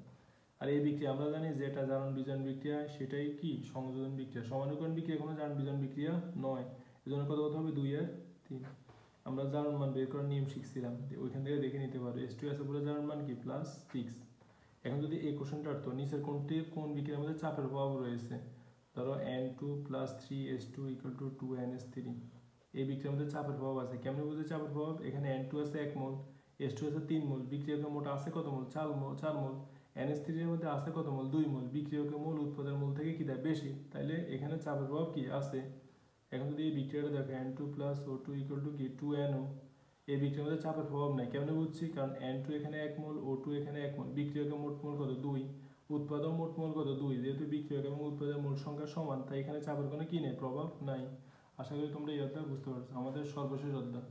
আর এই বিক্রিয়া আমরা জানি যেটা জারণ বিজারণ বিক্রিয়া সেটাই কি? সংযোজন বিক্রিয়া। সমানুকরণ বিক্রিয়া কোনো জারণ বিজারণ বিক্রিয়া নয়। এজন্য কত হবে? 2 আর 3। আমরা জারণ মান বের করার নিয়ম শিখছিলাম, ওইখান থেকে দেখে নিতে পারো। H2SO4 এর জারণ মান কি? +6। এখন যদি এই কোশ্চেনটা তো নিচের কোন বিক্রিয়ার মধ্যে চাপের প্রভাব রয়েছে? ধরো N2 + 3H2 = 2NH3। এই বিক্রিয়ার মধ্যে চাপের প্রভাব আছে। কেমনে বুঝে চাপের প্রভাব? এখানে N2 আছে 1 মোল, H2 আছে 3 মোল, বিক্রিয়কে মোট আছে কত মোল? 4 মোল। NH3 এর মধ্যে আছে কত মোল? 2 মোল। বিক্রিয়কে মোল উৎপাদনের মোল থেকে কি দেয়? বেশি, তাইলে এখানে চাপের প্রভাব কি আছে। এখন যদি এই বিক্রিয়াটা দেখো N2 + O2 = কি? 2NO। এই বিক্রিয়ার মধ্যে চাপের প্রভাব নাই। কেমনে বুঝছি? কারণ N2 এখানে 1 মোল, O2 এখানে 1 মোল, বিক্রিয়কে মোট মোল কত? 2, উৎপাদন মোট মোল কত? 2। যেহেতু বিক্রিয়ক এবং উৎপাদনের মোল সংখ্যা সমান তাই এখানে চাপের কোনো কি নেই? প্রভাব নাই। আশা করি তোমরা এই অধ্যায় বুঝতে পারছো। আমাদের সর্বশেষ অধ্যায়।